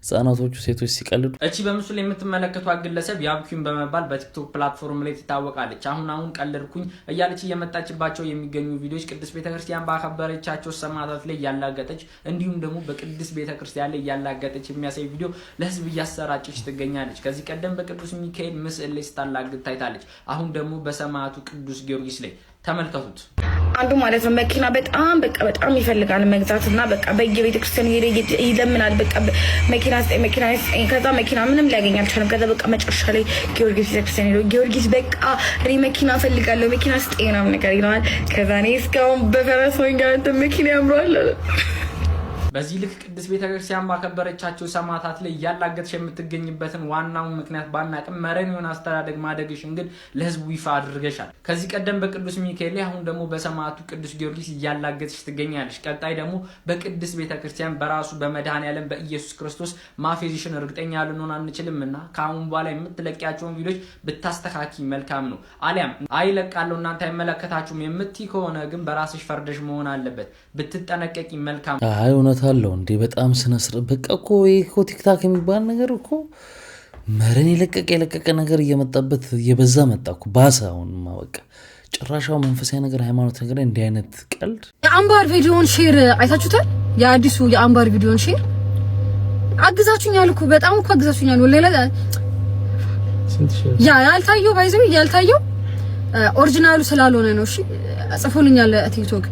S1: ህፃናቶቹ ሴቶች ሲቀልዱ፣
S4: እቺ በምስሉ ላይ የምትመለከቷት ግለሰብ ያብኩኝ በመባል በቲክቶክ ፕላትፎርም ላይ ትታወቃለች። አሁን ቀለድኩኝ እያለች እየመጣችባቸው የሚገኙ ቪዲዮዎች ቅድስት ቤተክርስቲያን ባከበረቻቸው ሰማዕታት ላይ ያላገጠች እንዲሁም ደግሞ በቅድስት ቤተክርስቲያን ላይ ያላገጠች የሚያሳይ ቪዲዮ ለህዝብ እያሰራጨች ትገኛለች። ከዚህ ቀደም በቅዱስ ሚካኤል ምስል ላይ ስታላግጥ ታይታለች። አሁን ደግሞ በሰማዕቱ ቅዱስ ጊዮርጊስ ላይ ተመልከቱት።
S19: አንዱ ማለት ነው መኪና በጣም ይፈልጋል መግዛትና በቃ በየቤተክርስቲያኑ ይለምናል። በቃ መኪና ከዛ መኪና ምንም ሊያገኝ አልቻለም። ከዛ በቃ መጨረሻ ላይ ጊዮርጊስ ቤተክርስቲያን ሄዶ ጊዮርጊስ በቃ እኔ መኪና ፈልጋለሁ መኪና ስጠኝ ምናምን ነገር ይለዋል። ከዛ እኔ እስካሁን በፈረሰኛ መኪና ያምራል።
S4: በዚህ ልክ ቅድስት ቤተክርስቲያን ባከበረቻቸው ሰማዕታት ላይ ያላገጥሽ የምትገኝበትን ዋናው ምክንያት ባናቅም መረን የሆነ አስተዳደግ ማደግሽን ግን ለህዝቡ ይፋ አድርገሻል። ከዚህ ቀደም በቅዱስ ሚካኤል ላይ አሁን ደግሞ በሰማዕቱ ቅዱስ ጊዮርጊስ ያላገጥሽ ትገኛለሽ። ቀጣይ ደግሞ በቅድስት ቤተክርስቲያን በራሱ በመድኃኔዓለም በኢየሱስ ክርስቶስ ማፌዝሽን እርግጠኛ ልንሆን አንችልምና ከአሁን በኋላ የምትለቂያቸውን ቪዲዮዎች ብታስተካኪ መልካም ነው። አሊያም አይለቃለሁ እናንተ አይመለከታችሁም የምትይ ከሆነ ግን በራስሽ ፈርደሽ መሆን አለበት። ብትጠነቀቂ መልካም ነው።
S1: እውነት አለው እንዴ? በጣም ስነስር በቃ እኮ ይሄ ቲክታክ የሚባል ነገር እኮ መረን የለቀቀ ነገር እየመጣበት እየበዛ መጣ እኮ ባሰ። አሁንማ በቃ ጭራሻው መንፈሳዊ ነገር ሃይማኖት ነገር እንዲህ አይነት ቀልድ።
S21: የአምባር ቪዲዮን ሼር አይታችሁታል? የአዲሱ የአምባር ቪዲዮን ሼር አግዛችሁኛል እኮ በጣም እኮ አግዛችሁኛል። ወለላ ያልታየው ባይዘው ያልታየው ኦሪጂናሉ ስላልሆነ ነው። እሺ ጽፎልኛል ቲክቶክ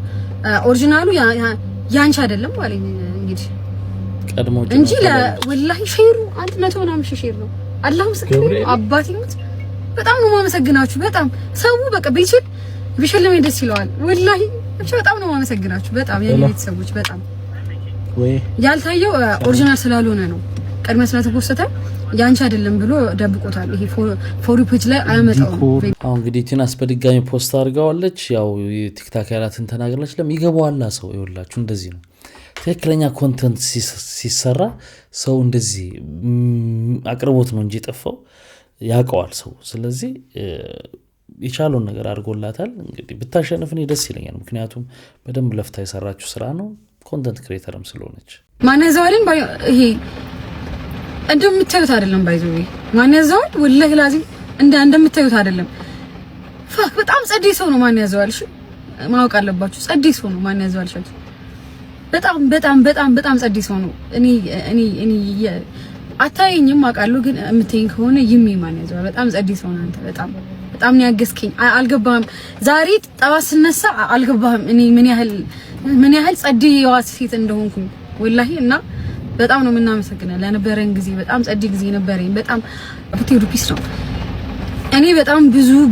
S21: ኦሪጂናሉ ያንቺ አይደለም ማለት እንግዲህ ቀድሞ እንጂ ወላሂ ሼሩ 100 ምናምን ሼር ነው። አላህ ምስክሬ አባቴ ሙት በጣም ነው ማመሰግናችሁ። በጣም ሰው በቃ ቢሸልም ደስ ይለዋል። ወላሂ በጣም ነው ማመሰግናችሁ። በጣም የኔ ቤተሰቦች በጣም ያልታየው ኦሪጂናል ስላልሆነ ነው። ቀድመ ስለተፖስተ ያንቺ አይደለም ብሎ ደብቆታል። ይሄ ፎሪ ፔጅ ላይ አያመጣው።
S1: አሁን እንግዲህ ቲናስ በድጋሚ ፖስት አድርጋዋለች። ያው ቲክታክ ያላትን ተናግረች። ይገባዋል ሰው ይወላችሁ። እንደዚህ ነው ትክክለኛ ኮንተንት ሲሰራ ሰው እንደዚህ አቅርቦት ነው እንጂ ጠፋው ያውቀዋል ሰው። ስለዚህ የቻለውን ነገር አድርጎላታል። እንግዲህ ብታሸንፍ እኔ ደስ ይለኛል። ምክንያቱም በደንብ ለፍታ የሰራችው ስራ ነው። ኮንተንት ክሬተርም ስለሆነች
S21: ማነዛዋልን ይሄ እንደምታዩት አይደለም። ባይዘው ማን ያዘዋል? ወላሂ ላዚ እንደምታዩት አይደለም። ፋክ በጣም ጸዴ ሰው ነው ማን ያዘዋል። እሺ ማወቅ አለባችሁ። ጸዴ ሰው ነው። ማን ያዘዋልሻት? በጣም በጣም በጣም በጣም ጸዴ ሰው ነው። እኔ አታየኝም አውቃለሁ፣ ግን የምትይኝ ከሆነ ይሚ ማን ያዘዋል? በጣም ጸዴ ሰው ነው አንተ። በጣም ነው ያገዝከኝ። አልገባህም። ዛሬ ጠዋት ስነሳ አልገባህም እኔ ምን ያህል ጸዴ የዋስ ሴት እንደሆንኩኝ ወላሂ። እና በጣም ነው የምናመሰግነው ለነበረን ጊዜ። በጣም ጸዴ ጊዜ ነበረኝ። በጣም ቡቴዱ ፒስ ነው። እኔ በጣም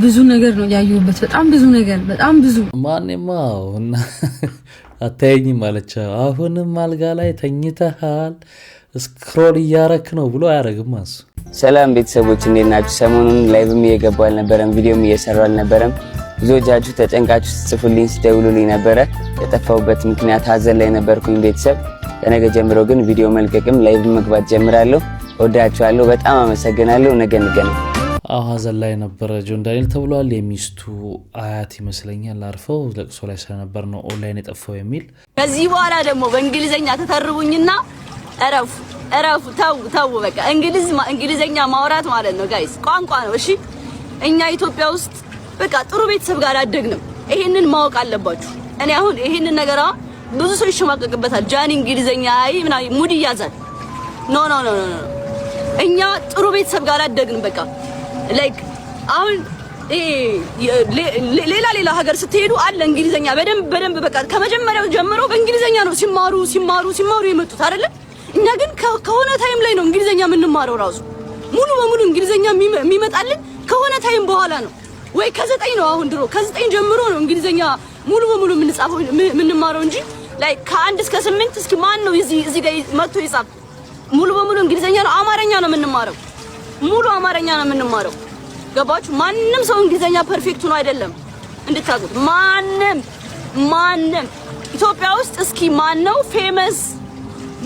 S21: ብዙ ነገር ነው ያየሁበት። በጣም ብዙ ነገር በጣም ብዙ
S1: ማንማው እና አታየኝም ማለቻ። አሁንም አልጋ ላይ ተኝተሃል ስክሮል እያረክ ነው ብሎ አያረግም እሱ።
S8: ሰላም ቤተሰቦች እንዴት ናችሁ? ሰሞኑን ላይቭም እየገባሁ አልነበረም፣ ቪዲዮም እየሰራሁ አልነበረም። ብዙዎቻችሁ ተጨንቃችሁ ጽፉልኝ ሲደውሉልኝ ነበረ። የጠፋሁበት ምክንያት ሀዘን ላይ ነበርኩኝ ቤተሰብ። ከነገ ጀምሮ ግን ቪዲዮ መልቀቅም ላይቭ መግባት ጀምራለሁ። ወዳችኋለሁ። በጣም አመሰግናለሁ። ነገ እንገናኝ።
S1: ሀዘን ላይ ነበረ ጆን ዳንኤል ተብሏል። የሚስቱ አያት ይመስለኛል አርፈው ለቅሶ ላይ ስለነበር ነው ኦንላይን የጠፋው የሚል።
S11: ከዚህ በኋላ ደግሞ በእንግሊዘኛ ተተርቡኝና እረፉ ተው በቃ። እንግሊዘኛ ማውራት ማለት ነው ጋይስ ቋንቋ ነው። እሺ እኛ ኢትዮጵያ ውስጥ በቃ ጥሩ ቤተሰብ ጋር አደግንም። ይሄንን ማወቅ አለባችሁ። እኔ አሁን ይሄንን ነገር ብዙ ሰው ይሸማቀቅበታል። ጃኒ እንግሊዘኛ ምናምን ሙድ ይያዛል። ኖ እኛ ጥሩ ቤተሰብ ጋር አደግን። በቃ ላይክ አሁን ሌላ ሀገር ስትሄዱ አለ እንግሊዘኛ በደንብ በቃ ከመጀመሪያው ጀምሮ በእንግሊዘኛ ነው ሲማሩ የመጡት አይደለ? እኛ ግን ከሆነ ታይም ላይ ነው እንግሊዘኛ የምንማረው። ራሱ ሙሉ በሙሉ እንግሊዘኛ የሚመጣልን ከሆነ ታይም በኋላ ነው ወይ ከ9 ነው። አሁን ድሮ ከ9 ጀምሮ ነው እንግሊዘኛ ሙሉ በሙሉ የምንማረው እንጂ ላይ ከ1 እስከ 8 እስኪ ማን ነው እዚህ ጋር መጥቶ ይጻፍ? ሙሉ በሙሉ እንግሊዘኛ ነው። አማርኛ ነው የምንማረው። ሙሉ አማርኛ ነው የምንማረው። ገባችሁ? ማንም ሰው እንግሊዘኛ ፐርፌክት ነው አይደለም እንድታውቁት። ማንም ኢትዮጵያ ውስጥ እስኪ ማን ነው ፌመስ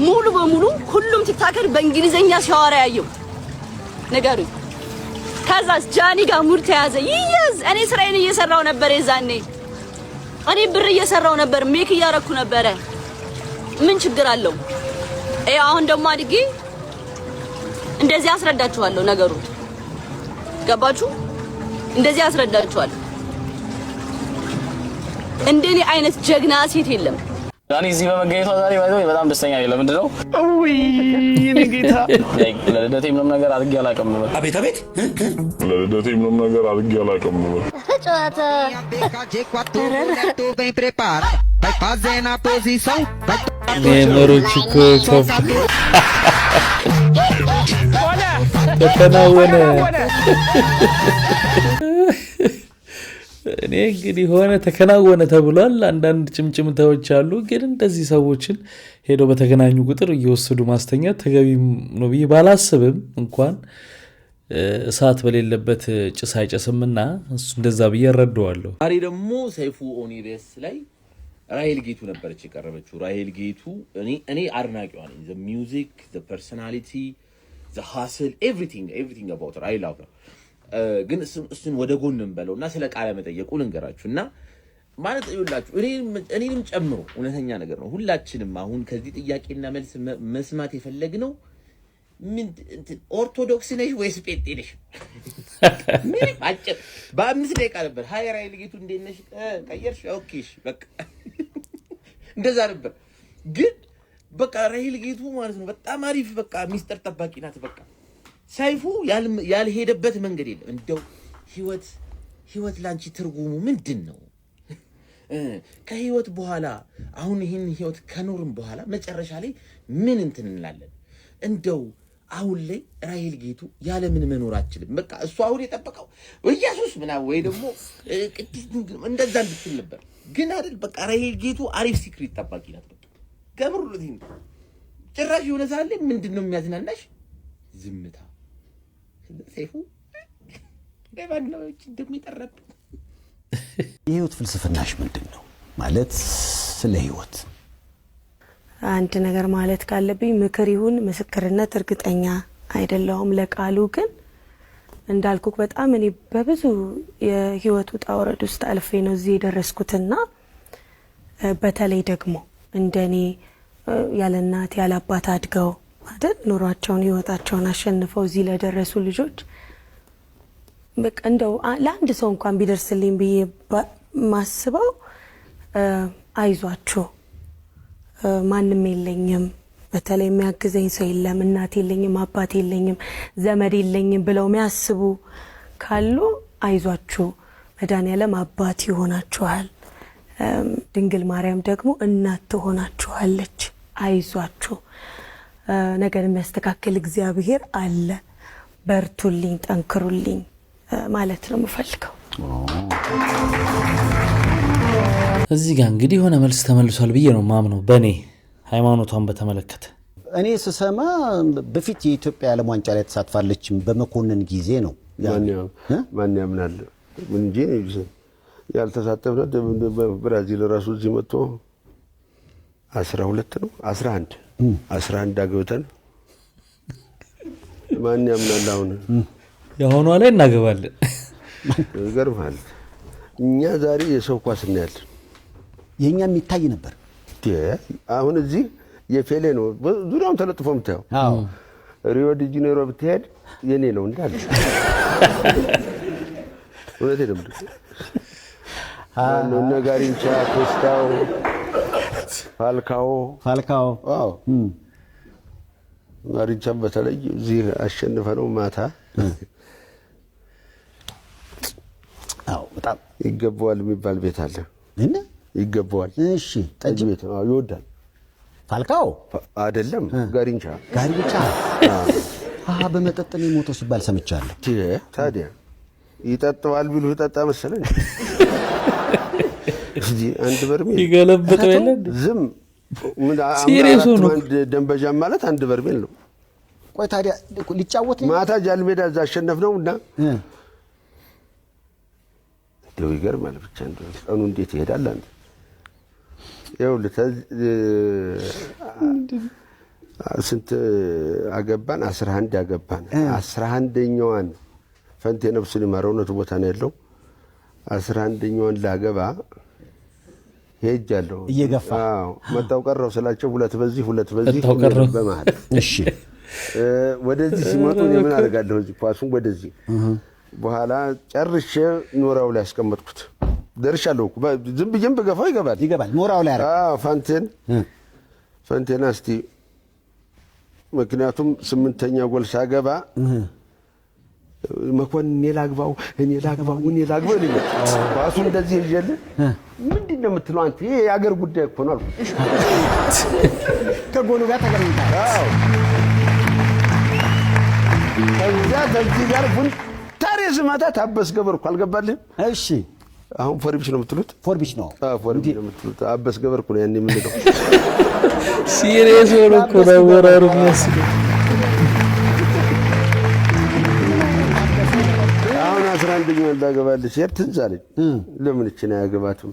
S11: ሙሉ በሙሉ ሁሉም ቲክታከር በእንግሊዘኛ ሲያወራ ያየው ነገሩኝ። ከዛስ ጃኒ ጋር ሙድ ተያዘ። ይያዝ እኔ ስራዬን እየሰራው ነበር። የዛኔ እኔ ብር እየሰራው ነበር፣ ሜክ እያረኩ ነበር። ምን ችግር አለው? አሁን ደግሞ አድጌ እንደዚህ አስረዳችኋለሁ ነገሩ። ገባችሁ? እንደዚህ አስረዳችኋለሁ። እንደኔ አይነት ጀግና ሴት የለም።
S18: ዳኒ እዚህ በመገኘቷ ዛሬ ባይዘው በጣም ደስተኛ ነኝ። ለምንድን ነው? የኔ ጌታ ለልደቴ ምንም ነገር አድርጌ አላውቅም ነበር። አቤት ለልደቴ ምንም ነገር አድርጌ አላውቅም ነበር።
S3: ጨዋታ
S1: ሜሞሪዎች እኮ ተከናወነ። እኔ እንግዲህ ሆነ ተከናወነ ተብሏል። አንዳንድ ጭምጭምታዎች አሉ፣ ግን እንደዚህ ሰዎችን ሄደው በተገናኙ ቁጥር እየወሰዱ ማስተኛት ተገቢ ነው ብዬ ባላስብም እንኳን እሳት በሌለበት ጭስ አይጨስምና እሱ እንደዛ ብዬ እረዳዋለሁ።
S22: ዛሬ ደግሞ ሰይፉ ኦኒቤስ ላይ ራሄል ጌቱ ነበረች የቀረበችው። ራሄል ጌቱ እኔ አድናቂዋ ነኝ። the music, the personality, the hustle, everything about her I love her። ግን እሱን ወደ ጎን እንበለውና ስለ ቃለ መጠየቁ ልንገራችሁና ማለት ይውላችሁ እኔንም ጨምሮ እውነተኛ ነገር ነው። ሁላችንም አሁን ከዚህ ጥያቄና መልስ መስማት የፈለግነው ምን ኦርቶዶክስ ነሽ ወይስ ጴንጤ ነሽ? ምን አጭር በ5 ደቂቃ ነበር። ሃይ ራሄል ጌቱ እንዴት ነሽ? ቀየርሽ? ኦኬሽ በቃ እንደዛ ነበር። ግን በቃ ራሄል ጌቱ ማለት ነው በጣም አሪፍ በቃ ሚስጥር ጠባቂ ናት። በቃ ሰይፉ ያልሄደበት መንገድ የለም። እንደው ህይወት ላንቺ ትርጉሙ ምንድነው? ከህይወት በኋላ አሁን ይሄን ህይወት ከኖርም በኋላ መጨረሻ ላይ ምን እንትን እንላለን? እንደው አሁን ላይ ራሄል ጌቱ ያለ ምን መኖር አትችልም። በቃ እሱ አሁን የጠበቀው ኢየሱስ ምናምን ወይ ደግሞ ቅድስት እንደዛ እንድትል ነበር። ግን አይደል በቃ ራሄል ጌቱ አሪፍ ሲክሪት ጠባቂ ናት። በቃ ገብሩልኝ ጭራሽ የሆነ ሳለ ምንድነው የሚያዝናናሽ? ዝምታ። ሰይፉ ለባንናዎች እንደሚጠረብ
S23: የህይወት ፍልስፍናሽ ምንድነው? ማለት ስለ ህይወት
S26: አንድ ነገር ማለት ካለብኝ ምክር ይሁን ምስክርነት እርግጠኛ አይደለሁም። ለቃሉ ግን እንዳልኩክ በጣም እኔ በብዙ የህይወት ውጣ ውረድ ውስጥ አልፌ ነው እዚህ የደረስኩትና በተለይ ደግሞ እንደኔ ያለ እናት ያለ አባት አድገው አይደል ኑሯቸውን ህይወታቸውን አሸንፈው እዚህ ለደረሱ ልጆች በቃ እንደው ለአንድ ሰው እንኳን ቢደርስልኝ ብዬ ማስበው አይዟችሁ ማንም የለኝም በተለይ የሚያግዘኝ ሰው የለም እናት የለኝም አባት የለኝም ዘመድ የለኝም ብለው የሚያስቡ ካሉ አይዟችሁ መድኃኒዓለም አባት ይሆናችኋል ድንግል ማርያም ደግሞ እናት ትሆናችኋለች አይዟችሁ ነገር የሚያስተካክል እግዚአብሔር አለ በርቱልኝ ጠንክሩልኝ ማለት ነው የምፈልገው
S1: እዚህ ጋር እንግዲህ ሆነ መልስ ተመልሷል ብዬ ነው ማምነው በኔ ሃይማኖቷን በተመለከተ
S23: እኔ ስሰማ በፊት የኢትዮጵያ ዓለም ዋንጫ ላይ ተሳትፋለች በመኮንን ጊዜ ነው
S5: ማን ያምናል ምን እንጂ ያልተሳተፈው ብራዚል ራሱ እዚህ መጥቶ 12 ነው 11 አግብተን ማን ያምናል አሁን
S1: የሆነ ላይ እናገባለን
S5: ይገርማል እኛ ዛሬ የሰው ኳስ እናያለን
S23: የኛ የሚታይ ነበር
S5: አሁን እዚህ የፌሌ ነው ዙሪያውን ተለጥፎ ምታየው አዎ ሪዮ ዲ ጄኔሮ ብትሄድ የኔ ነው እንዳለ ወደ ደም ነው ነጋሪንቻ ኮስታው ፋልካኦ አዎ ጋሪንቻ በተለይ እዚህ አሸንፈ ነው ማታ አዎ በጣም ይገባዋል የሚባል ቤት አለ እና ይገባዋል እሺ ጠጅ ቤት ነው ይወዳል ፋልካኦ አይደለም ጋሪንቻ በመጠጥ ነው ሞቶ ሲባል ሰምቻለሁ ታዲያ ይጠጣዋል ቢሉ ይጠጣ መሰለኝ እዚህ አንድ በርሜል
S1: ይገለብጠው የለ
S5: ዝም ምን ሲሪየስ ነው ደንበጃ ማለት አንድ በርሜል ነው
S23: ቆይ ታዲያ ሊጫወት
S5: ማታ ጃልሜዳ እዛ አሸነፍነውና ደው ይገርማል ብቻ እንደው ቀኑ እንዴት ይሄዳል አንተ ይኸውልህ ስንት አገባን 11 አገባን 11ኛዋን ፈንቴ ነፍሱን ይማረው ነው ቦታ ነው ያለው 11ኛዋን ላገባ ሄጃለሁ
S23: እየገፋ
S5: አዎ መጣው ቀረው ስላቸው ሁለት በዚህ በመሃል
S23: እሺ
S5: ወደዚህ ሲመጡ ምን አደርጋለሁ እዚህ ፓሱን ወደዚህ በኋላ ጨርሼ ኖራው ላይ አስቀመጥኩት ደርሻለሁ ዝም ብዬም በገፋው ይገባል
S23: ኖራው ላይ
S5: አዎ ፋንቴና እስቲ ምክንያቱም 8ኛ ጎል ሳገባ መኮንን እኔ ላግባው ልኝ ፓሱ እንደዚህ ይጀል ምንድነው የምትለው አንተ ይሄ የአገር ጉዳይ እኮ ነው አልኩ
S23: ከጎሉ ጋር ተገናኝታ
S5: አዎ ከዛ በዚህ ጋር ታሪስ ማታ ታበስ ገበርኩ አልገባልህም
S23: እሺ
S5: አሁን ፎርቢሽ ነው የምትሉት
S23: ፎርቢሽ ነው
S5: ፎርቢሽ ነው የምትሉት አበስ ገበርኩ ነው ያኔ የምንለው
S1: ሲሪየስ ሆኖ እኮ ነው ወራሩ መስሎ
S5: አሁን 11ኛው እንዳገባልሽ ትዝ አለኝ ለምን እቺ ነው ያገባትም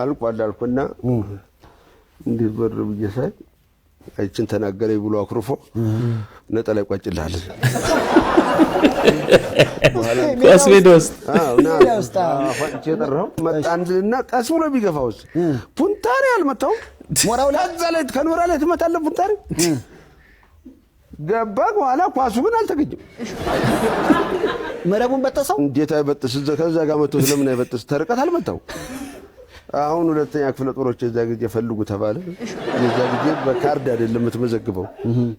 S5: አልቋል አልኩና እንዴት በር ብዬ ሳይ አይችን ተናገረኝ ብሎ አክሩፎ ነጠላ ይቋጭልሃል
S1: ኳስ ቪዲዮስ
S5: ተጠራው መጣንና ቀስ ብሎ ቢገፋውስ ፑንታሪ አልመታው ሞራው ላይ ከኖራ ላይ ተመታለ ፑንታሪ ገባ በኋላ ኳሱ ግን አልተገኘም
S23: መረቡን በጠሰው
S5: እንዴት አይበጥስ ከዛ ጋር መጥቶ ስለምን አይበጥስ ተርቀት አልመታው አሁን ሁለተኛ ክፍለ ጦሮች እዛ ጊዜ ፈልጉ ተባለ የዛ ጊዜ በካርድ አይደለም የምትመዘግበው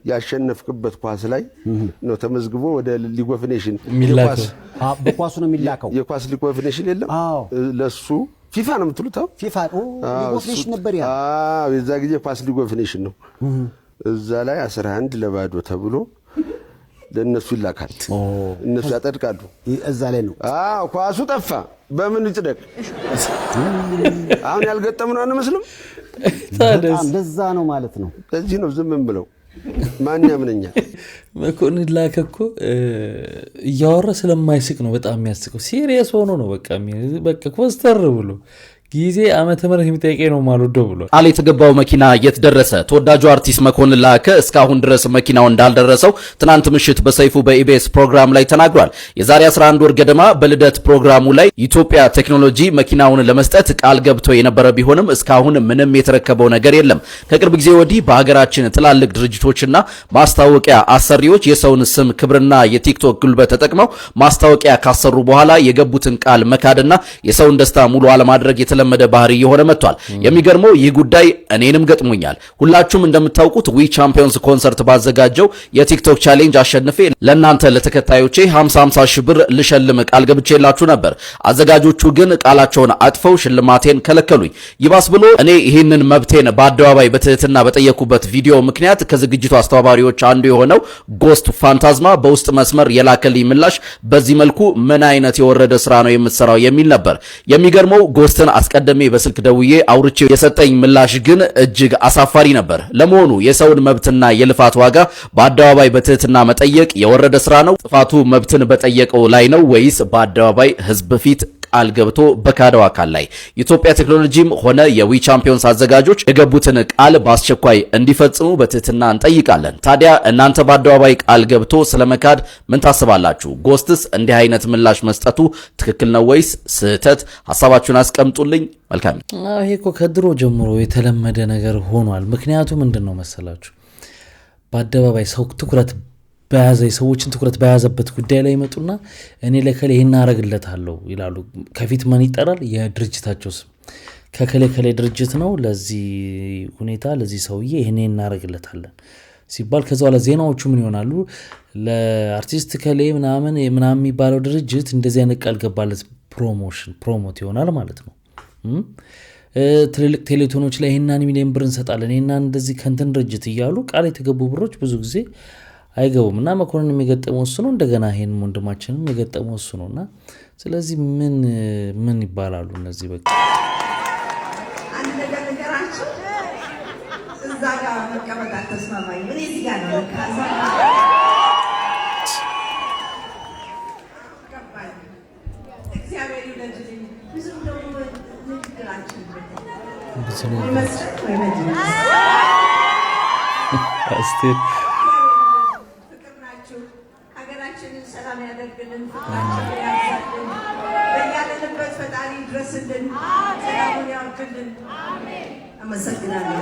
S5: ያሸነፍክበት ኳስ ላይ ነው ተመዝግቦ ወደ ሊግ ኦፍ ኔሽን
S23: የሚላከው በኳሱ ነው የሚላከው
S5: የኳስ ሊግ ኦፍ ኔሽን የለም ለሱ ፊፋ ነው የምትሉት
S23: ፊፋ ሊግ ኦፍ ኔሽን ነበር ያ
S5: የዛ ጊዜ ኳስ ሊግ ኦፍ ኔሽን ነው እዛ ላይ 11 ለባዶ ተብሎ ለነሱ ይላካል እነሱ ያጠድቃሉ
S23: እዛ ላይ ነው
S5: ኳሱ ጠፋ በምን ይጽደቅ አሁን ያልገጠምነው አንመስልም
S23: በጣም ለዛ ነው ማለት ነው
S5: ለዚህ ነው ዝም ብለው ማን ያምነኛል
S1: መኮንን ላከኮ እያወራ ስለማይስቅ ነው በጣም የሚያስቀው ሲሪየስ ሆኖ ነው በቃ ኮስተር ብሎ ጊዜ ዓመተ ምህረት የሚጠይቀኝ ነው ማለት ብሎ
S6: አለ የተገባው መኪና የት ደረሰ? ተወዳጁ አርቲስት መኮንን ላከ እስካሁን ድረስ መኪናው እንዳልደረሰው ትናንት ምሽት በሰይፉ በኢቢኤስ ፕሮግራም ላይ ተናግሯል። የዛሬ 11 ወር ገደማ በልደት ፕሮግራሙ ላይ ኢትዮጵያ ቴክኖሎጂ መኪናውን ለመስጠት ቃል ገብቶ የነበረ ቢሆንም እስካሁን ምንም የተረከበው ነገር የለም። ከቅርብ ጊዜ ወዲህ በሀገራችን ትላልቅ ድርጅቶችና ማስታወቂያ አሰሪዎች የሰውን ስም ክብርና የቲክቶክ ጉልበት ተጠቅመው ማስታወቂያ ካሰሩ በኋላ የገቡትን ቃል መካድና የሰውን ደስታ ሙሉ አለማድረግ የተለመደ ባህሪ የሆነ መጥቷል። የሚገርመው ይህ ጉዳይ እኔንም ገጥሞኛል። ሁላችሁም እንደምታውቁት ዊ ቻምፒዮንስ ኮንሰርት ባዘጋጀው የቲክቶክ ቻሌንጅ አሸንፌ ለእናንተ ለተከታዮቼ 50 ሺህ ብር ልሸልም ቃል ገብቼላችሁ ነበር። አዘጋጆቹ ግን ቃላቸውን አጥፈው ሽልማቴን ከለከሉኝ። ይባስ ብሎ እኔ ይህንን መብቴን በአደባባይ በትህትና በጠየኩበት ቪዲዮ ምክንያት ከዝግጅቱ አስተባባሪዎች አንዱ የሆነው ጎስት ፋንታዝማ በውስጥ መስመር የላከልኝ ምላሽ በዚህ መልኩ ምን አይነት የወረደ ስራ ነው የምትሰራው የሚል ነበር። የሚገርመው ጎስትን አስቀድሜ በስልክ ደውዬ አውርቼ የሰጠኝ ምላሽ ግን እጅግ አሳፋሪ ነበር። ለመሆኑ የሰውን መብትና የልፋት ዋጋ በአደባባይ በትህትና መጠየቅ የወረደ ስራ ነው? ጥፋቱ መብትን በጠየቀው ላይ ነው ወይስ በአደባባይ ህዝብ ፊት ቃል ገብቶ በካደው አካል ላይ? ኢትዮጵያ ቴክኖሎጂም ሆነ የዊ ቻምፒዮንስ አዘጋጆች የገቡትን ቃል በአስቸኳይ እንዲፈጽሙ በትህትና እንጠይቃለን። ታዲያ እናንተ በአደባባይ ቃል ገብቶ ስለመካድ ምን ታስባላችሁ? ጎስትስ እንዲህ አይነት ምላሽ መስጠቱ ትክክል ነው ወይስ ስህተት? ሐሳባችሁን አስቀምጡልኝ። መልካም።
S1: ይሄ እኮ ከድሮ ጀምሮ የተለመደ ነገር ሆኗል። ምክንያቱ ምንድነው መሰላችሁ? በአደባባይ ሰው ትኩረት በያዘ ሰዎችን ትኩረት በያዘበት ጉዳይ ላይ ይመጡና እኔ ለከለ ይሄን አረግለታለሁ ይላሉ። ከፊት ማን ይጠራል? የድርጅታቸው ስም። ከከለ ድርጅት ነው ለዚህ ሁኔታ ለዚህ ሰውዬ ይሄን እናረግለታለን ሲባል ከዛ በኋላ ዜናዎቹ ምን ይሆናሉ? ለአርቲስት ከለ ምናምን የሚባለው ድርጅት እንደዚህ አይነት ቃል ገባለት ፕሮሞት ይሆናል ማለት ነው። ትልልቅ ቴሌቶኖች ላይ ይሄን ሚሊዮን ብር እንሰጣለን ይሄን እንደዚህ ከንተን ድርጅት እያሉ ቃል የተገቡ ብሮች ብዙ ጊዜ አይገቡም እና መኮንን የሚገጠመው እሱ ነው። እንደገና ይሄን ወንድማችንም የሚገጠመው እሱ ነውና ስለዚህ ምን ይባላሉ እነዚህ? በቃ
S7: አንድ ነገር ነገራችሁ እዛ ጋር መቀመጥ ተስማማኝ። ምን እዚህ ጋር ነው ካዛ ከባድ እግዚአብሔር ይወድልኝ። ብዙ ደግሞ ንግግራችን
S1: አስቴር
S7: ሀገራችንን ሰላም ያደርግልን፣ ፍቅራችንን ያብዛልን፣ በያለንበት ፈጣሪ ይድረስልን፣ ሰላሙን ያውርድልን። አመሰግናለሁ።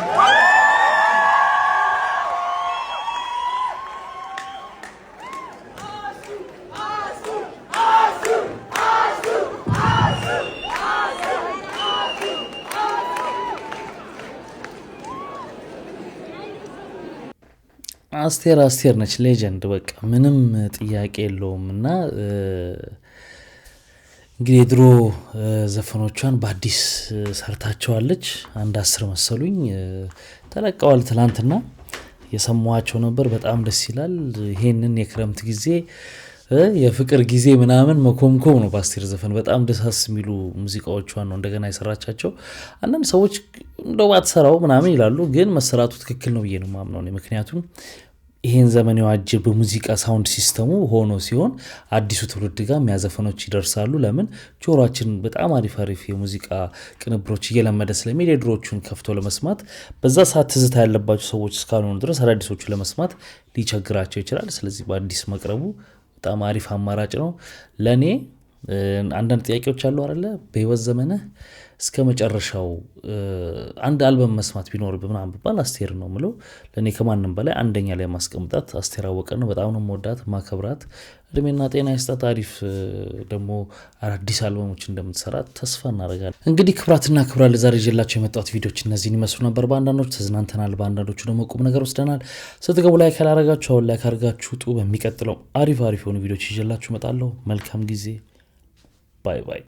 S1: አስቴር ነች ሌጀንድ፣ በቃ ምንም ጥያቄ የለውም። እና እንግዲህ የድሮ ዘፈኖቿን በአዲስ ሰርታቸዋለች። አንድ 10 መሰሉኝ ተለቀዋል። ትላንትና የሰማኋቸው ነበር። በጣም ደስ ይላል። ይሄንን የክረምት ጊዜ የፍቅር ጊዜ ምናምን መኮምኮም ነው በአስቴር ዘፈን። በጣም ደሳስ የሚሉ ሙዚቃዎቿን ነው እንደገና የሰራቻቸው። አንዳንድ ሰዎች እንደው ባትሰራው ምናምን ይላሉ፣ ግን መሰራቱ ትክክል ነው ብዬ ነው የማምነው። ምክንያቱም ይሄን ዘመን የዋጀ በሙዚቃ ሳውንድ ሲስተሙ ሆኖ ሲሆን አዲሱ ትውልድ ጋር የሚያዘፈኖች ይደርሳሉ። ለምን ጆሮአችን በጣም አሪፍ የሙዚቃ ቅንብሮች እየለመደ ስለሚሄድ የድሮቹን ከፍቶ ለመስማት በዛ ሰዓት ትዝታ ያለባቸው ሰዎች እስካልሆኑ ድረስ አዳዲሶቹ ለመስማት ሊቸግራቸው ይችላል። ስለዚህ በአዲስ መቅረቡ በጣም አሪፍ አማራጭ ነው ለኔ። አንዳንድ ጥያቄዎች አሉ አይደለ? በህይወት ዘመንህ እስከ መጨረሻው አንድ አልበም መስማት ቢኖር ምናምን ብባል አስቴር ነው ምለው። ለኔ ከማንም በላይ አንደኛ ላይ ማስቀምጣት አስቴር አወቀ ነው። በጣም ነው የምወዳት ማከብራት። እድሜና ጤና ይስጣት። አሪፍ ደግሞ አዲስ አልበሞች እንደምትሰራ ተስፋ እናደርጋለን። እንግዲህ ክብራትና ክብራ ለዛሬ ይዤላችሁ የመጣሁት ቪዲዮዎች እነዚህን ይመስሉ ነበር። በአንዳንዶቹ ተዝናንተናል፣ በአንዳንዶቹ ደግሞ ቁም ነገር ወስደናል። ስትገቡ ላይ ካላረጋችሁ አሁን ላይ ካርጋችሁ ውጡ። በሚቀጥለው አሪፍ የሆኑ ቪዲዮዎች ይዤላችሁ እመጣለሁ። መልካም ጊዜ። ባይ ባይ።